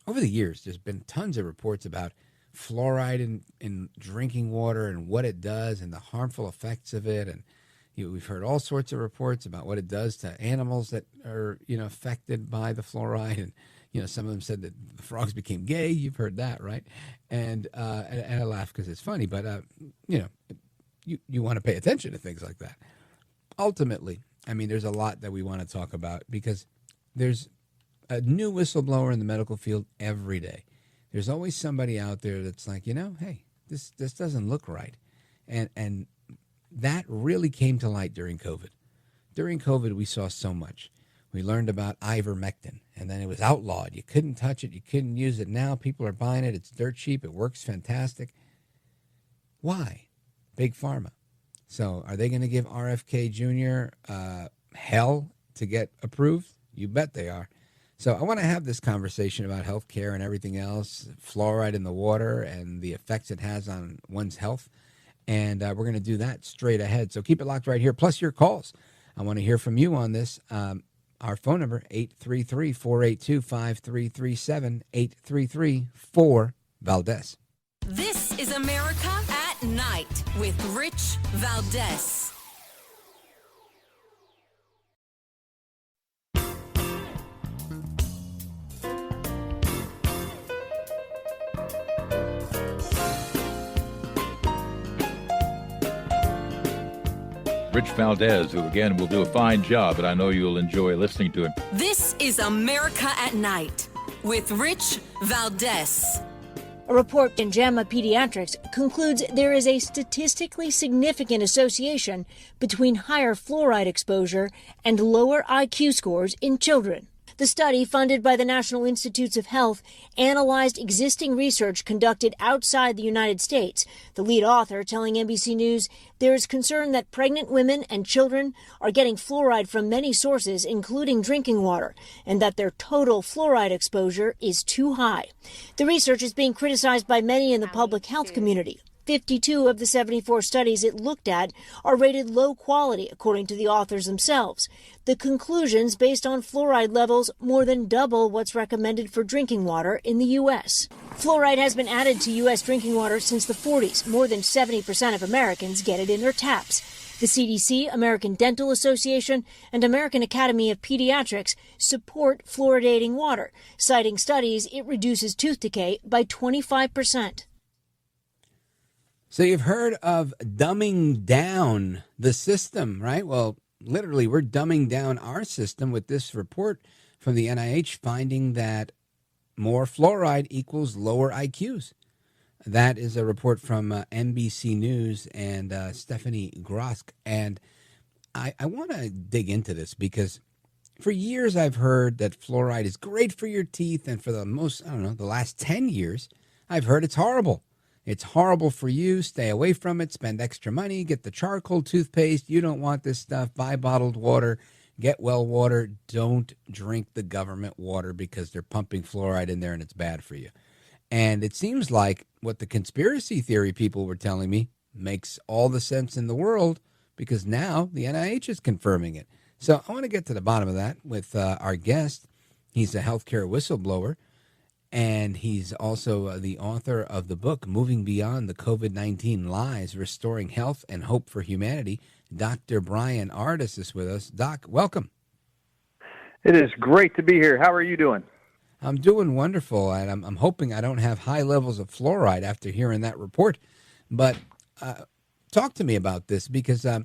over the years, there's been tons of reports about fluoride in drinking water and what it does and the harmful effects of it. And we've heard all sorts of reports about what it does to animals that are, affected by the fluoride. And, some of them said that the frogs became gay. You've heard that, right? And I laugh because it's funny, but, you want to pay attention to things like that. Ultimately, I mean, there's a lot that we want to talk about because there's a new whistleblower in the medical field every day. There's always somebody out there that's like, hey, this doesn't look right. And that really came to light during COVID. During COVID, we saw so much. We learned about ivermectin, and then it was outlawed. You couldn't touch it. You couldn't use it. Now people are buying it. It's dirt cheap. It works fantastic. Why? Big Pharma. So are they going to give RFK Jr. Hell to get approved? You bet they are. So I want to have this conversation about healthcare and everything else, fluoride in the water and the effects it has on one's health. And we're going to do that straight ahead. So keep it locked right here, plus your calls. I want to hear from you on this. Our phone number, 833-482-5337, 833-4-VALDEZ. This is America at Night with Rich Valdez. Rich Valdez, who again will do a fine job, and I know you'll enjoy listening to him. This is America at Night with Rich Valdez. A report in JAMA Pediatrics concludes there is a statistically significant association between higher fluoride exposure and lower IQ scores in children. The study, funded by the National Institutes of Health, analyzed existing research conducted outside the United States. The lead author telling NBC News there is concern that pregnant women and children are getting fluoride from many sources, including drinking water, and that their total fluoride exposure is too high. The research is being criticized by many in the public health community. 52 of the 74 studies it looked at are rated low quality, according to the authors themselves. The conclusions based on fluoride levels more than double what's recommended for drinking water in the U.S. Fluoride has been added to U.S. drinking water since the 40s. More than 70% of Americans get it in their taps. The CDC, American Dental Association, and American Academy of Pediatrics support fluoridating water, citing studies it reduces tooth decay by 25%. So you've heard of dumbing down the system, right? Well, literally, we're dumbing down our system with this report from the NIH finding that more fluoride equals lower IQs. That is a report from NBC News and Stephanie Grosk. And I want to dig into this because for years I've heard that fluoride is great for your teeth. And for the last 10 years, I've heard it's horrible. It's horrible for you. Stay away from it. Spend extra money. Get the charcoal toothpaste. You don't want this stuff. Buy bottled water. Get well water. Don't drink the government water because they're pumping fluoride in there and it's bad for you. And it seems like what the conspiracy theory people were telling me makes all the sense in the world because now the NIH is confirming it. So I want to get to the bottom of that with our guest. He's a healthcare whistleblower. And he's also the author of the book, Moving Beyond the COVID-19 Lies, Restoring Health and Hope for Humanity. Dr. Bryan Ardis is with us. Doc, welcome. It is great to be here. How are you doing? I'm doing wonderful, and I'm hoping I don't have high levels of fluoride after hearing that report. But talk to me about this, because I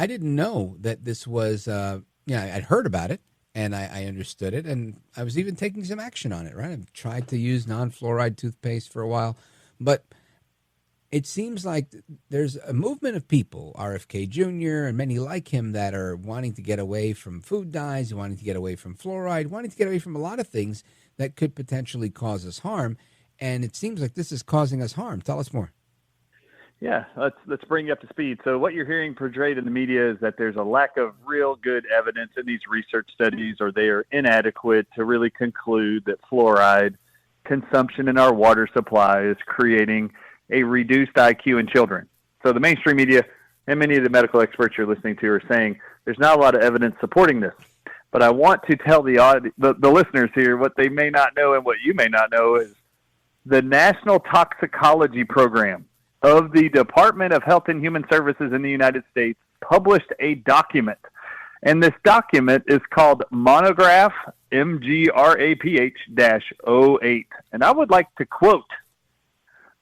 didn't know that this was, I'd heard about it. And I understood it, and I was even taking some action on it, right? I've tried to use non-fluoride toothpaste for a while, but it seems like there's a movement of people, RFK Jr. and many like him, that are wanting to get away from food dyes, wanting to get away from fluoride, wanting to get away from a lot of things that could potentially cause us harm, and it seems like this is causing us harm. Tell us more. Yeah, let's bring you up to speed. So what you're hearing portrayed in the media is that there's a lack of real good evidence in these research studies, or they are inadequate to really conclude that fluoride consumption in our water supply is creating a reduced IQ in children. So the mainstream media and many of the medical experts you're listening to are saying there's not a lot of evidence supporting this. But I want to tell the listeners here what they may not know, and what you may not know is the National Toxicology Program of the Department of Health and Human Services in the United States published a document. And this document is called Monograph MGRAPH-08. And I would like to quote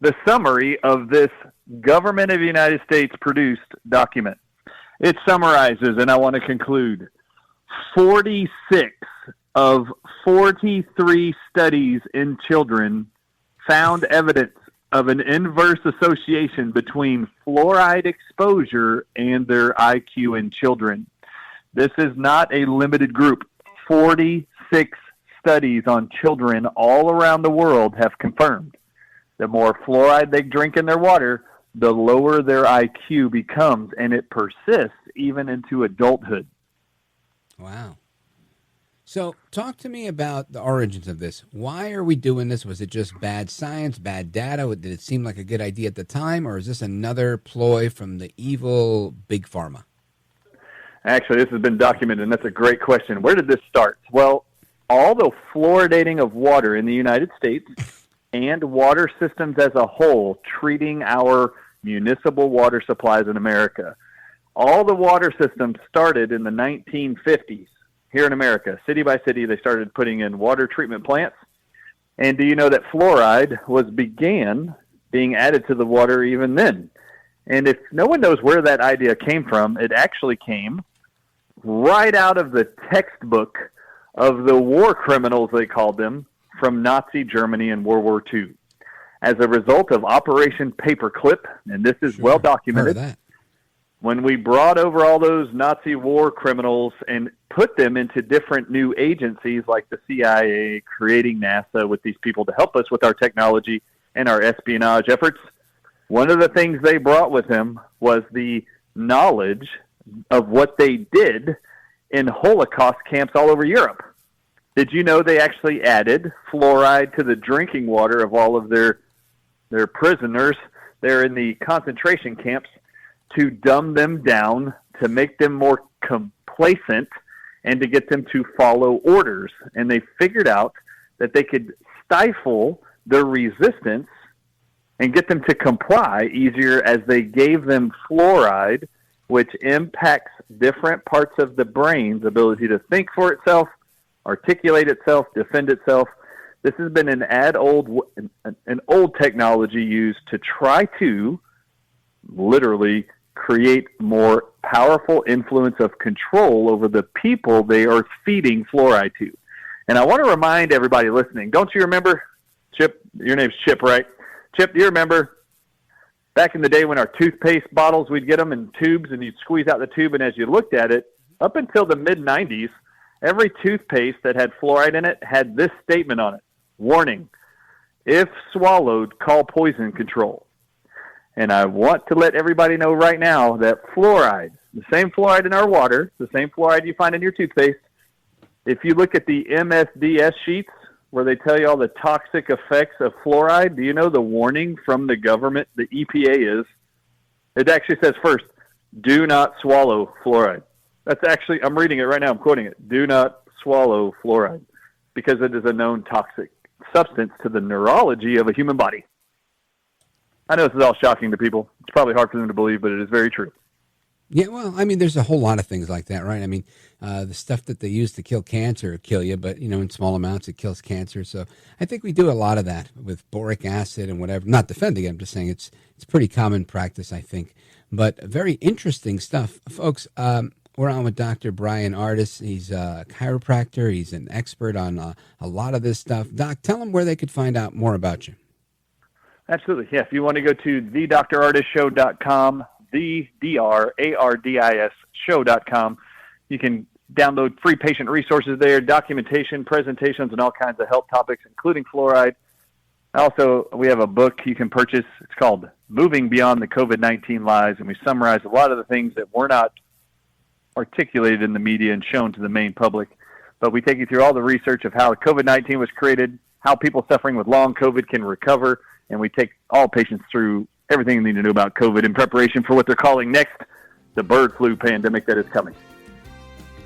the summary of this Government of the United States produced document. It summarizes, and I want to conclude, 46 of 43 studies in children found evidence of an inverse association between fluoride exposure and their IQ in children. This is not a limited group. 46 studies on children all around the world have confirmed the more fluoride they drink in their water, the lower their IQ becomes, and it persists even into adulthood. Wow. So talk to me about the origins of this. Why are we doing this? Was it just bad science, bad data? Did it seem like a good idea at the time, or is this another ploy from the evil Big Pharma? Actually, this has been documented, and that's a great question. Where did this start? Well, all the fluoridating of water in the United States and water systems as a whole, treating our municipal water supplies in America, all the water systems started in the 1950s. Here in America, city by city, they started putting in water treatment plants. And do you know that fluoride began being added to the water even then? And if no one knows where that idea came from, it actually came right out of the textbook of the war criminals, they called them, from Nazi Germany in World War II. As a result of Operation Paperclip, and this is well documented, when we brought over all those Nazi war criminals and put them into different new agencies like the CIA, creating NASA with these people to help us with our technology and our espionage efforts, one of the things they brought with them was the knowledge of what they did in Holocaust camps all over Europe. Did you know they actually added fluoride to the drinking water of all of their prisoners there in the concentration camps to dumb them down, to make them more complacent, and to get them to follow orders? And they figured out that they could stifle their resistance and get them to comply easier as they gave them fluoride, which impacts different parts of the brain's ability to think for itself, articulate itself, defend itself. This has been an old technology used to try to literally create more powerful influence of control over the people they are feeding fluoride to. And I want to remind everybody listening, don't you remember, Chip, your name's Chip, right? Chip, do you remember back in the day when our toothpaste bottles, we'd get them in tubes and you'd squeeze out the tube, and as you looked at it, up until the mid-90s, every toothpaste that had fluoride in it had this statement on it: warning, if swallowed, call poison control. And I want to let everybody know right now that fluoride, the same fluoride in our water, the same fluoride you find in your toothpaste, if you look at the MSDS sheets where they tell you all the toxic effects of fluoride, do you know the warning from the government, the EPA is? It actually says first, do not swallow fluoride. That's actually, I'm reading it right now, I'm quoting it. Do not swallow fluoride because it is a known toxic substance to the neurology of a human body. I know this is all shocking to people. It's probably hard for them to believe, but it is very true. Yeah, well, I mean, there's a whole lot of things like that, right? I mean, the stuff that they use to kill cancer kill you, but, in small amounts it kills cancer. So I think we do a lot of that with boric acid and whatever. Not defending it, I'm just saying it's pretty common practice, I think. But very interesting stuff. Folks, we're on with Dr. Bryan Ardis. He's a chiropractor. He's an expert on a lot of this stuff. Doc, tell them where they could find out more about you. Absolutely. Yeah, if you want to go to thedrardisshow.com, thedrardis show.com, you can download free patient resources there, documentation, presentations, and all kinds of health topics, including fluoride. Also, we have a book you can purchase. It's called Moving Beyond the COVID-19 Lies, and we summarize a lot of the things that were not articulated in the media and shown to the main public. But we take you through all the research of how COVID-19 was created, how people suffering with long COVID can recover, and we take all patients through everything they need to know about COVID in preparation for what they're calling next, the bird flu pandemic that is coming.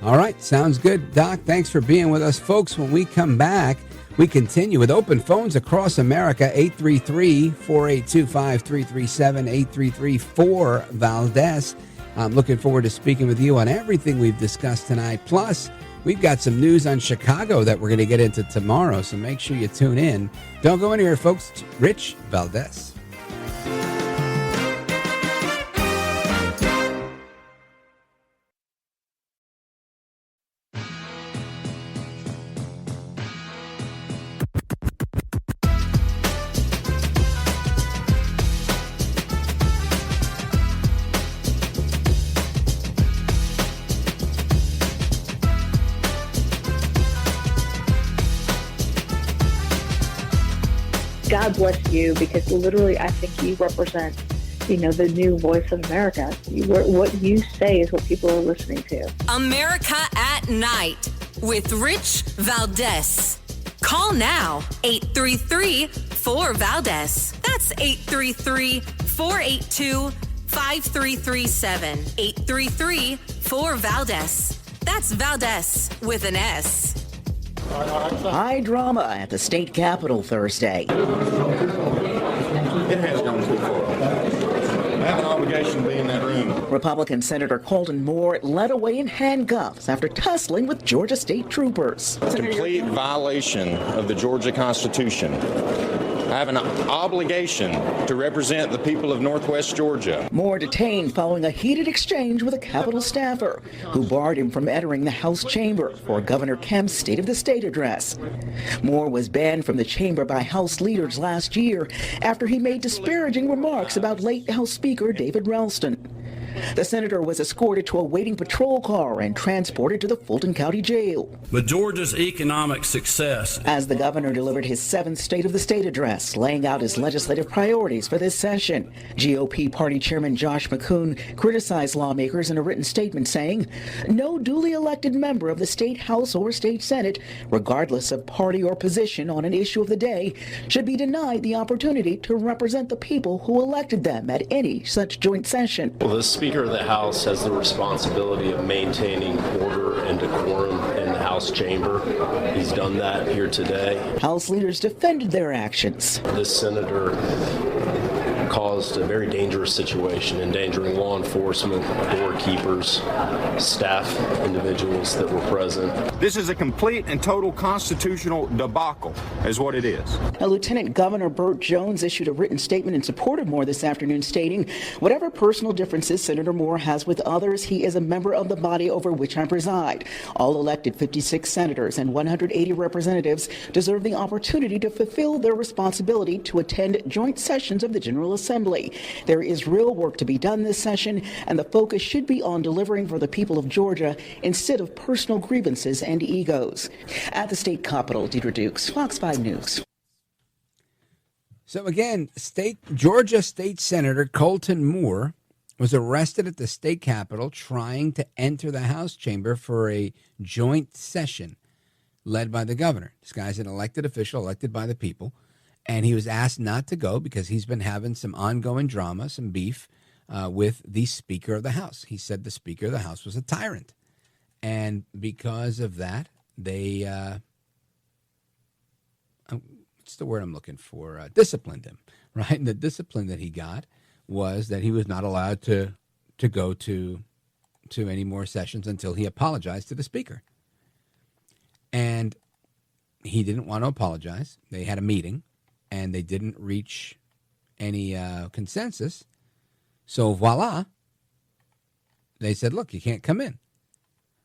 All right, sounds good. Doc, thanks for being with us. Folks, when we come back, we continue with open phones across America, 833-482-5337, 833-4-VALDEZ. I'm looking forward to speaking with you on everything we've discussed tonight. Plus, we've got some news on Chicago that we're going to get into tomorrow, so make sure you tune in. Don't go anywhere, folks. Rich Valdez. God bless you, because literally I think you represent, the new voice of America. What you say is what people are listening to. America at Night with Rich Valdez. Call now, 833-4-VALDEZ. That's 833-482-5337. 833-4-VALDEZ. That's Valdez with an S. High drama at the state capitol Thursday. It has gone too far. I have an obligation to be in that room. Republican Senator Colton Moore led away in handcuffs after tussling with Georgia state troopers. Complete violation of the Georgia Constitution. I have an obligation to represent the people of Northwest Georgia. Moore detained following a heated exchange with a Capitol staffer who barred him from entering the House chamber for Governor Kemp's State of the State address. Moore was banned from the chamber by House leaders last year after he made disparaging remarks about late House Speaker David Ralston. The senator was escorted to a waiting patrol car and transported to the Fulton County Jail. But Georgia's economic success. As the governor delivered his 7th State of the State address, laying out his legislative priorities for this session, GOP Party Chairman Josh McCoon criticized lawmakers in a written statement saying, "No duly elected member of the state House or state Senate, regardless of party or position on an issue of the day, should be denied the opportunity to represent the people who elected them at any such joint session." Well, the Speaker of the House has the responsibility of maintaining order and decorum in the House chamber. He's done that here today. House leaders defended their actions. This senator caused a very dangerous situation, endangering law enforcement, doorkeepers, staff individuals that were present. This is a complete and total constitutional debacle, is what it is. Now, Lieutenant Governor Burt Jones issued a written statement in support of Moore this afternoon, stating, "Whatever personal differences Senator Moore has with others, he is a member of the body over which I preside. All elected 56 senators and 180 representatives deserve the opportunity to fulfill their responsibility to attend joint sessions of the General Assembly. There is real work to be done this session, and the focus should be on delivering for the people of Georgia instead of personal grievances and egos." At the state capitol, Deidre Dukes, Fox 5 News. So again, Georgia State Senator Colton Moore was arrested at the state capitol trying to enter the House chamber for a joint session led by the governor. This guy's an elected official, elected by the people. And he was asked not to go because he's been having some ongoing drama, some beef with the Speaker of the House. He said the Speaker of the House was a tyrant. And because of that, they, what's the word I'm looking for? Disciplined him, right? And the discipline that he got was that he was not allowed to go to any more sessions until he apologized to the Speaker. And he didn't want to apologize. They had a meeting. And they didn't reach any consensus. So voila, they said, look, you can't come in.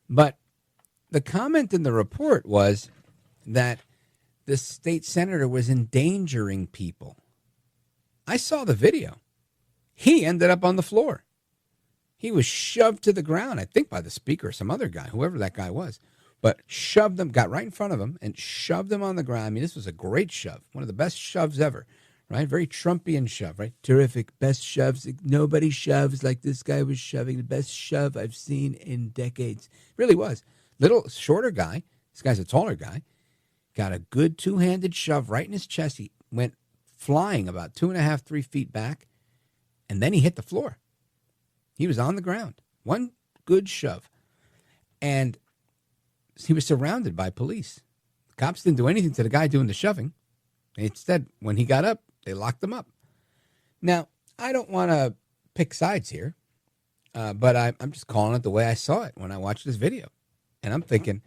But the comment in the report was that the state senator was endangering people. I saw the video. He ended up on the floor. He was shoved to the ground, I think by the Speaker or some other guy, whoever that guy was. But shoved him, got right in front of him and shoved him on the ground. I mean, this was a great shove, one of the best shoves ever, right? Very Trumpian shove, right? Terrific, best shoves. Nobody shoves like this guy was shoving. The best shove I've seen in decades. Really was. Little shorter guy. This guy's a taller guy. Got a good two-handed shove right in his chest. He went flying about 2.5, 3 feet back, and then he hit the floor. He was on the ground. One good shove. And he was surrounded by police. The cops didn't do anything to the guy doing the shoving. Instead, when he got up, they locked him up. Now, I don't want to pick sides here, but I'm just calling it the way I saw it when I watched this video. And I'm thinking,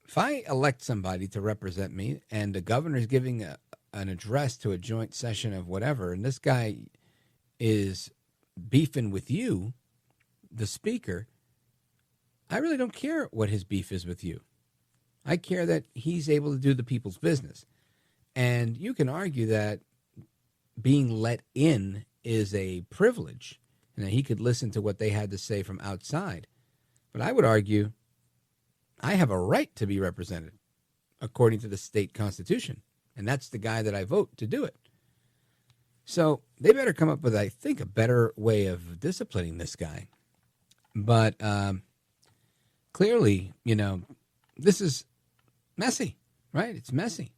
if I elect somebody to represent me and the governor's giving an address to a joint session of whatever, and this guy is beefing with you, the Speaker, I really don't care what his beef is with you. I care that he's able to do the people's business. And you can argue that being let in is a privilege and that he could listen to what they had to say from outside. But I would argue I have a right to be represented according to the state constitution. And that's the guy that I vote to do it. So they better come up with, I think, a better way of disciplining this guy. But clearly, this is messy, right? It's messy.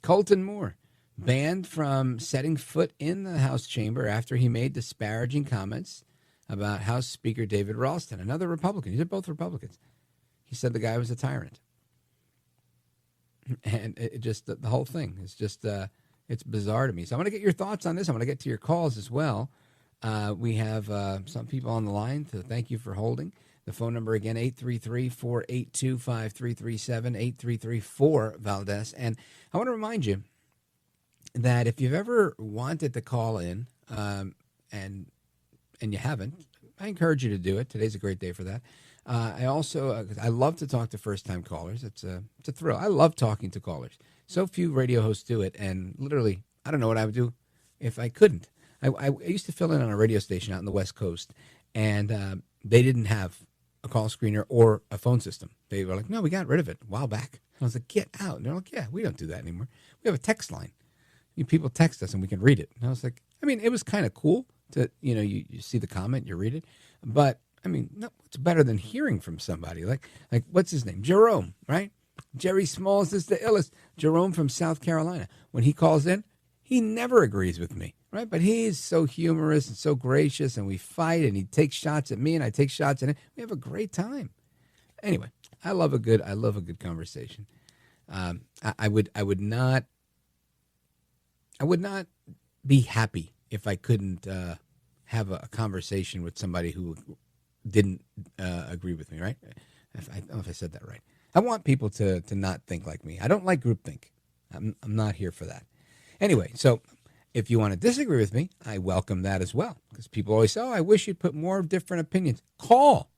Colton Moore, banned from setting foot in the House chamber after he made disparaging comments about House Speaker David Ralston, another Republican. These are both Republicans. He said the guy was a tyrant. And it just, the whole thing is just, it's bizarre to me. So I want to get your thoughts on this. I want to get to your calls as well. We have some people on the line, so thank you for holding. The phone number again, 833-482-5337, 833-4-Valdez. And I want to remind you that if you've ever wanted to call in and you haven't, I encourage you to do it. Today's a great day for that. I also I love to talk to first-time callers. It's a thrill. I love talking to callers. So few radio hosts do it, and literally, I don't know what I would do if I couldn't. I used to fill in on a radio station out in the West Coast, and they didn't have a call screener or a phone system. They were like, no, we got rid of it a while back. I was like, get out. And they're like, yeah, we don't do that anymore. We have a text line. People text us, and we can read it. And I was like, I mean, it was kind of cool to, you see the comment, you read it. But, I mean, no, it's better than hearing from somebody. Like what's his name? Jerome, right? Jerry Smalls is the illest. Jerome from South Carolina. When he calls in, he never agrees with me, right? But he's so humorous and so gracious, and we fight, and he takes shots at me, and I take shots at him. We have a great time. Anyway, I love a good conversation. I would not be happy if I couldn't have a conversation with somebody who didn't agree with me, right? I don't know if I said that right. I want people to not think like me. I don't like groupthink. I'm not here for that. Anyway, so if you want to disagree with me, I welcome that as well. Because people always say, I wish you'd put more different opinions. Call.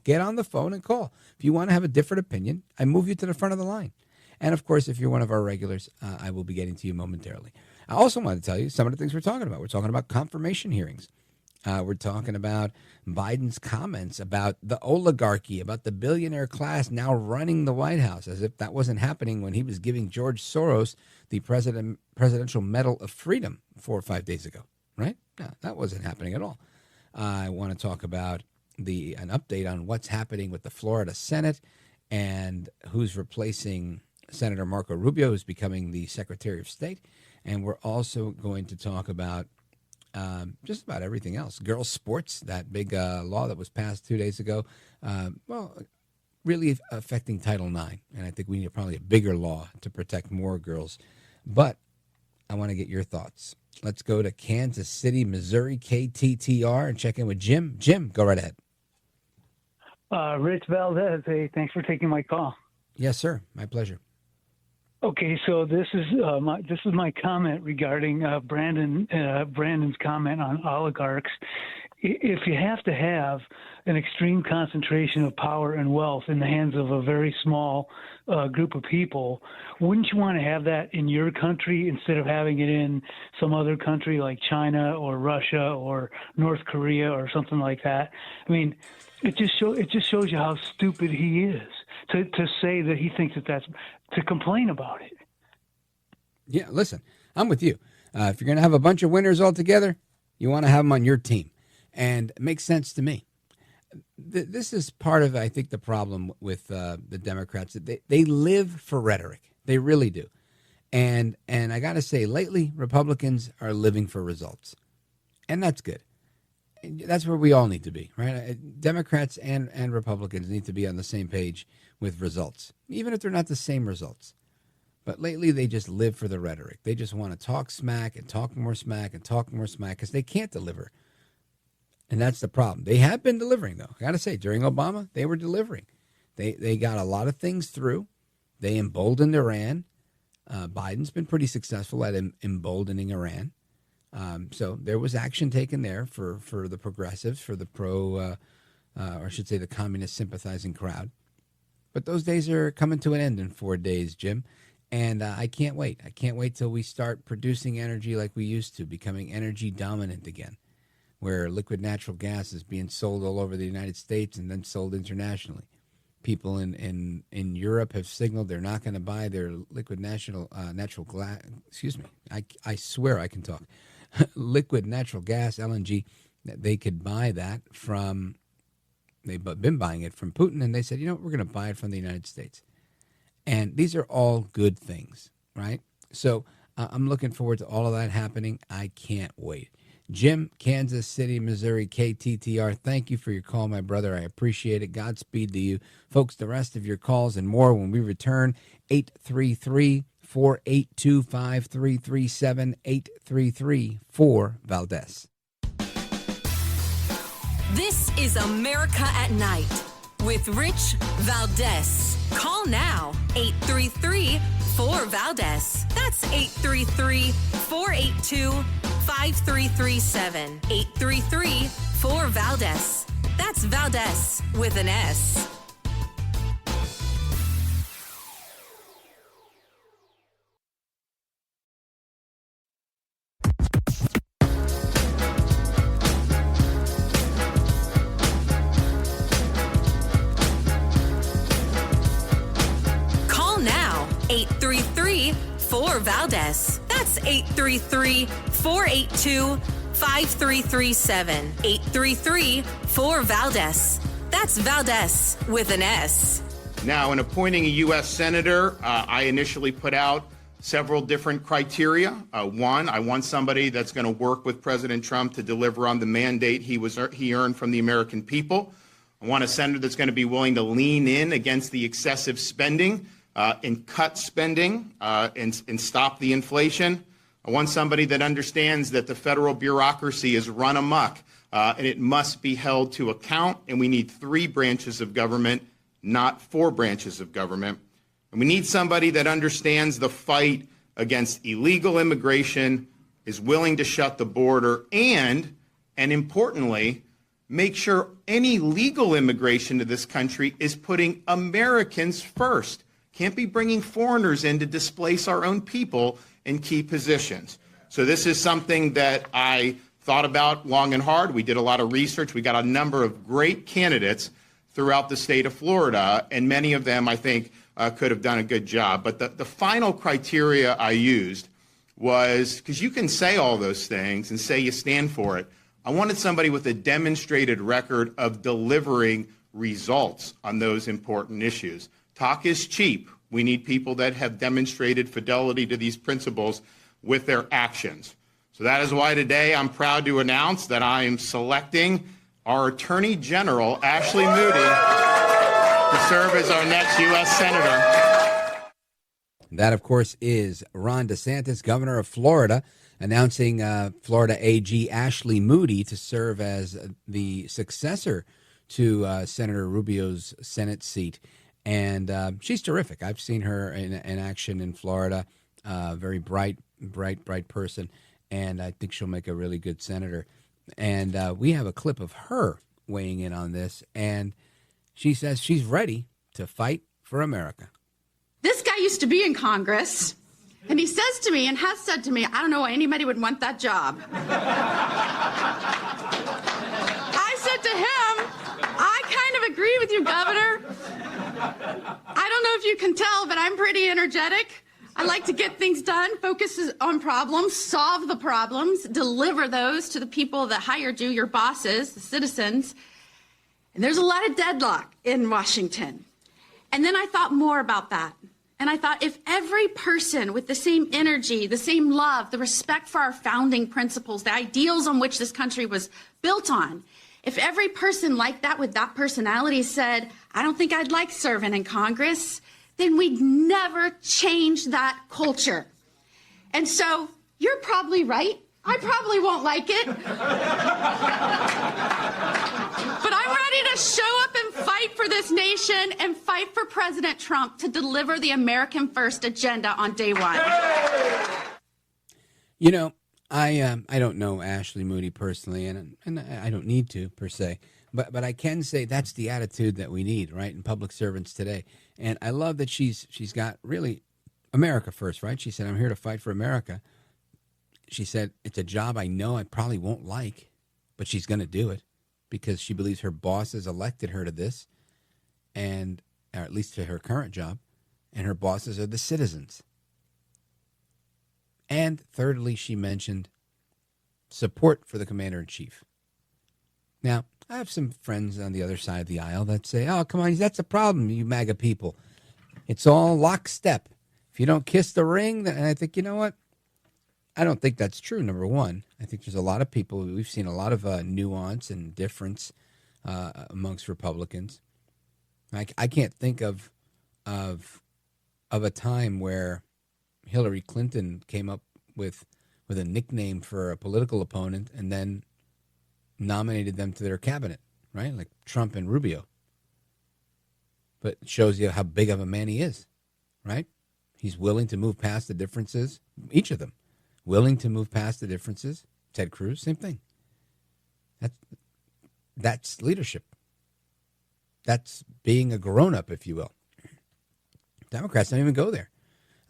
Get on the phone and call. If you want to have a different opinion, I move you to the front of the line. And, of course, if you're one of our regulars, I will be getting to you momentarily. I also want to tell you some of the things we're talking about. We're talking about confirmation hearings. We're talking about Biden's comments about the oligarchy, about the billionaire class now running the White House, as if that wasn't happening when he was giving George Soros the Presidential Medal of Freedom 4 or 5 days ago, right? No, that wasn't happening at all. I want to talk about an update on what's happening with the Florida Senate and who's replacing Senator Marco Rubio, who's becoming the Secretary of State. And we're also going to talk about just about everything else. Girls' sports, that big law that was passed 2 days ago, really affecting Title IX. And I think we need probably a bigger law to protect more girls. But I want to get your thoughts. Let's go to Kansas City, Missouri, KTTR, and check in with Jim. Jim, go right ahead. Rich Valdez, hey, thanks for taking my call. Yes, sir. My pleasure. Okay, so this is my comment regarding Brandon's comment on oligarchs. If you have to have an extreme concentration of power and wealth in the hands of a very small group of people, wouldn't you want to have that in your country instead of having it in some other country like China or Russia or North Korea or something like that? I mean, it just shows you how stupid he is to say that he thinks that's to complain about it. Yeah, listen, I'm with you. If you're going to have a bunch of winners all together, you want to have them on your team. And it makes sense to me. This is part of, I think, the problem with the Democrats. They live for rhetoric. They really do. And I got to say, lately, Republicans are living for results. And that's good. That's where we all need to be, right? Democrats and Republicans need to be on the same page with results, even if they're not the same results. But lately, they just live for the rhetoric. They just want to talk smack and talk more smack and talk more smack because they can't deliver. And that's the problem. They have been delivering, though. I got to say, during Obama, they were delivering. They got a lot of things through. They emboldened Iran. Biden's been pretty successful at emboldening Iran. So there was action taken there for the progressives, for the or I should say the communist sympathizing crowd. But those days are coming to an end in 4 days, Jim. And I can't wait. I can't wait till we start producing energy like we used to, becoming energy dominant again, where liquid natural gas is being sold all over the United States and then sold internationally. People in Europe have signaled they're not going to buy their liquid natural gas. Excuse me. I swear I can talk. Liquid natural gas, LNG, they could buy that from, they've been buying it from Putin, and they said, we're going to buy it from the United States. And these are all good things, right? So I'm looking forward to all of that happening. I can't wait. Jim, Kansas City, Missouri, KTTR, thank you for your call, my brother. I appreciate it. Godspeed to you. Folks, the rest of your calls and more when we return, 833-482-5337, 833-4-VALDEZ. This is America at Night with Rich Valdez. Call now, 833-4-VALDEZ. That's 833-482-5337. 833-4-VALDEZ. That's Valdez with an S. Call now, 833-4-VALDEZ. That's 833-482-5337. 833-4-VALDEZ. That's Valdez with an S. Now, in appointing a U.S. Senator, I initially put out several different criteria. One, I want somebody that's going to work with President Trump to deliver on the mandate he earned from the American people. I want a senator that's going to be willing to lean in against the excessive spending and cut spending and stop the inflation. I want somebody that understands that the federal bureaucracy is run amok and it must be held to account, and we need 3 branches of government, not 4 branches of government. And we need somebody that understands the fight against illegal immigration, is willing to shut the border, and importantly, make sure any legal immigration to this country is putting Americans first. Can't be bringing foreigners in to displace our own people in key positions. So this is something that I thought about long and hard. We did a lot of research. We got a number of great candidates throughout the state of Florida, and many of them, I think, could have done a good job. But the final criteria I used was, because you can say all those things and say you stand for it, I wanted somebody with a demonstrated record of delivering results on those important issues. Talk is cheap. We need people that have demonstrated fidelity to these principles with their actions. So that is why today I'm proud to announce that I am selecting our Attorney General, Ashley Moody, to serve as our next U.S. Senator. That, of course, is Ron DeSantis, governor of Florida, announcing Florida AG Ashley Moody to serve as the successor to Senator Rubio's Senate seat. And she's terrific. I've seen her in action in Florida. Very bright person. And I think she'll make a really good senator. And we have a clip of her weighing in on this. And she says she's ready to fight for America. This guy used to be in Congress, and he says to me and has said to me, I don't know why anybody would want that job. I said to him, I kind of agree with you, Governor. I don't know if you can tell, but I'm pretty energetic. I like to get things done, focus on problems, solve the problems, deliver those to the people that hired you, your bosses, the citizens. And there's a lot of deadlock in Washington. And then I thought more about that. And I thought, if every person with the same energy, the same love, the respect for our founding principles, the ideals on which this country was built on, if every person like that with that personality said, I don't think I'd like serving in Congress, then we'd never change that culture. And so you're probably right. I probably won't like it. But I'm ready to show up and fight for this nation and fight for President Trump to deliver the American First agenda on day one. You know, I don't know Ashley Moody personally, and I don't need to per se, but I can say that's the attitude that we need, right, in public servants today. And I love that she's got really America first, right? She said, I'm here to fight for America. She said, it's a job I know I probably won't like, but she's going to do it because she believes her bosses elected her to this, and or at least to her current job, and her bosses are the citizens. And thirdly, she mentioned support for the commander-in-chief. Now, I have some friends on the other side of the aisle that say, oh, come on, that's a problem, you MAGA people. It's all lockstep. If you don't kiss the ring, then, and I think, you know what? I don't think that's true, number one. I think there's a lot of people, we've seen a lot of nuance and difference amongst Republicans. I can't think of a time where Hillary Clinton came up with a nickname for a political opponent and then nominated them to their cabinet, right? Like Trump and Rubio. But it shows you how big of a man he is, right? He's willing to move past the differences. Each of them willing to move past the differences. Ted Cruz, same thing. That's leadership. That's being a grown-up, if you will. Democrats don't even go there.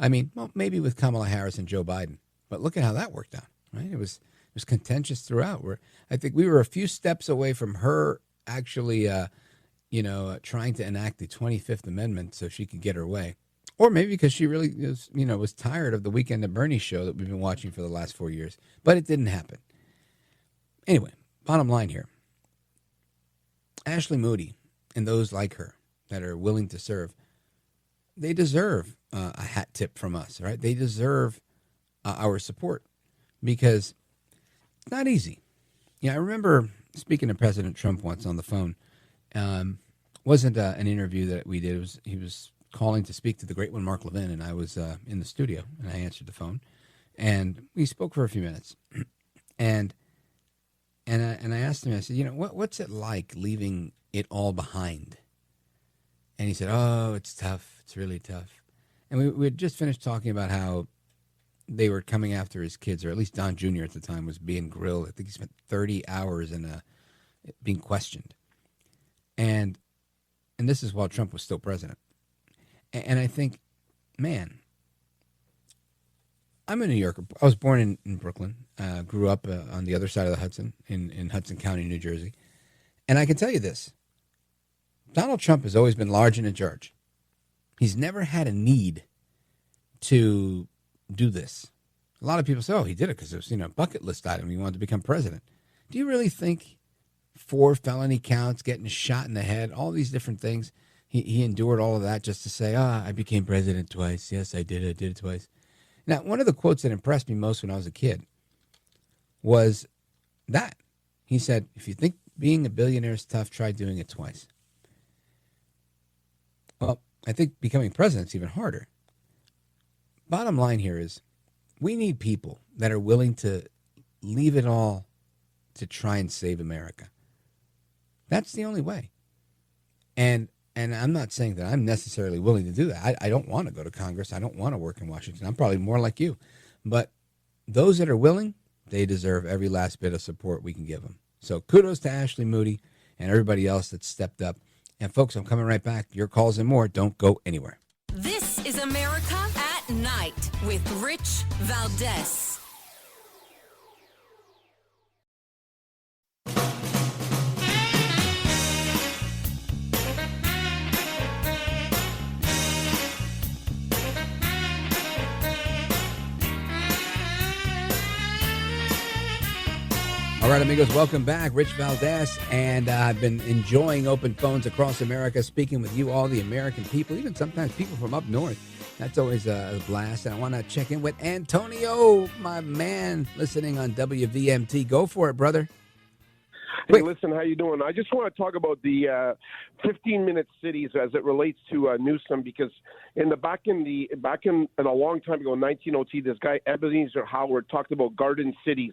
I mean, well, maybe with Kamala Harris and Joe Biden, but look at how that worked out, right? It was contentious throughout. I think we were a few steps away from her actually, trying to enact the 25th Amendment so she could get her way. Or maybe because she really was tired of the Weekend at Bernie's show that we've been watching for the last 4 years. But it didn't happen. Anyway, bottom line here. Ashley Moody and those like her that are willing to serve, they deserve a hat tip from us, right? They deserve our support because it's not easy. I remember speaking to President Trump once on the phone. Wasn't an interview that we did. He was calling to speak to the great one, Mark Levin, and I was in the studio, and I answered the phone, and we spoke for a few minutes, and I asked him, I said, what's it like leaving it all behind? And he said, oh, it's tough. It's really tough. And we had just finished talking about how they were coming after his kids, or at least Don Jr. at the time was being grilled. I think he spent 30 hours being questioned. And this is while Trump was still president. And I think, man, I'm a New Yorker. I was born in Brooklyn, grew up on the other side of the Hudson in Hudson County, New Jersey. And I can tell you this. Donald Trump has always been large and in charge. He's never had a need to do this. A lot of people say, oh, he did it because it was, a bucket list item. He wanted to become president. Do you really think 4 felony counts, getting shot in the head, all these different things, he endured all of that just to say, I became president twice. Yes, I did it twice. Now, one of the quotes that impressed me most when I was a kid was that. He said, if you think being a billionaire is tough, try doing it twice. Well, I think becoming president is even harder. Bottom line here is we need people that are willing to leave it all to try and save America. That's the only way. And I'm not saying that I'm necessarily willing to do that. I don't want to go to Congress. I don't want to work in Washington. I'm probably more like you. But those that are willing, they deserve every last bit of support we can give them. So kudos to Ashley Moody and everybody else that stepped up. And folks, I'm coming right back. Your calls and more. Don't go anywhere. This is America at Night with Rich Valdez. All right, amigos, welcome back. Rich Valdez, and I've been enjoying open phones across America, speaking with you, all the American people, even sometimes people from up north. That's always a blast. And I want to check in with Antonio, my man, listening on WVMT. Go for it, brother. Hey, listen, how you doing? I just want to talk about the 15-minute cities as it relates to Newsom, because back in a long time ago, in 1902, this guy Ebenezer Howard talked about garden cities.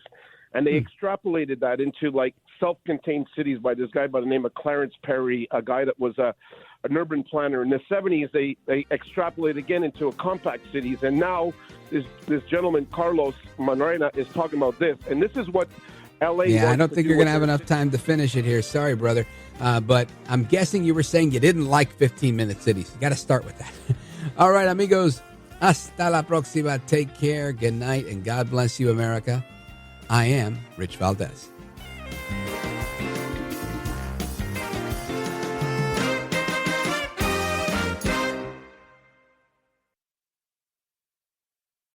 And they extrapolated that into like self-contained cities by this guy by the name of Clarence Perry, a guy that was an urban planner. In the 70s, they extrapolated again into a compact cities. And now this gentleman, Carlos Monreina, is talking about this. And this is what L.A. Yeah, I don't think you're going to have enough city. time to finish it here. Sorry, brother. But I'm guessing you were saying you didn't like 15-minute cities. You got to start with that. All right, amigos. Hasta la próxima. Take care. Good night. And God bless you, America. I am Rich Valdez.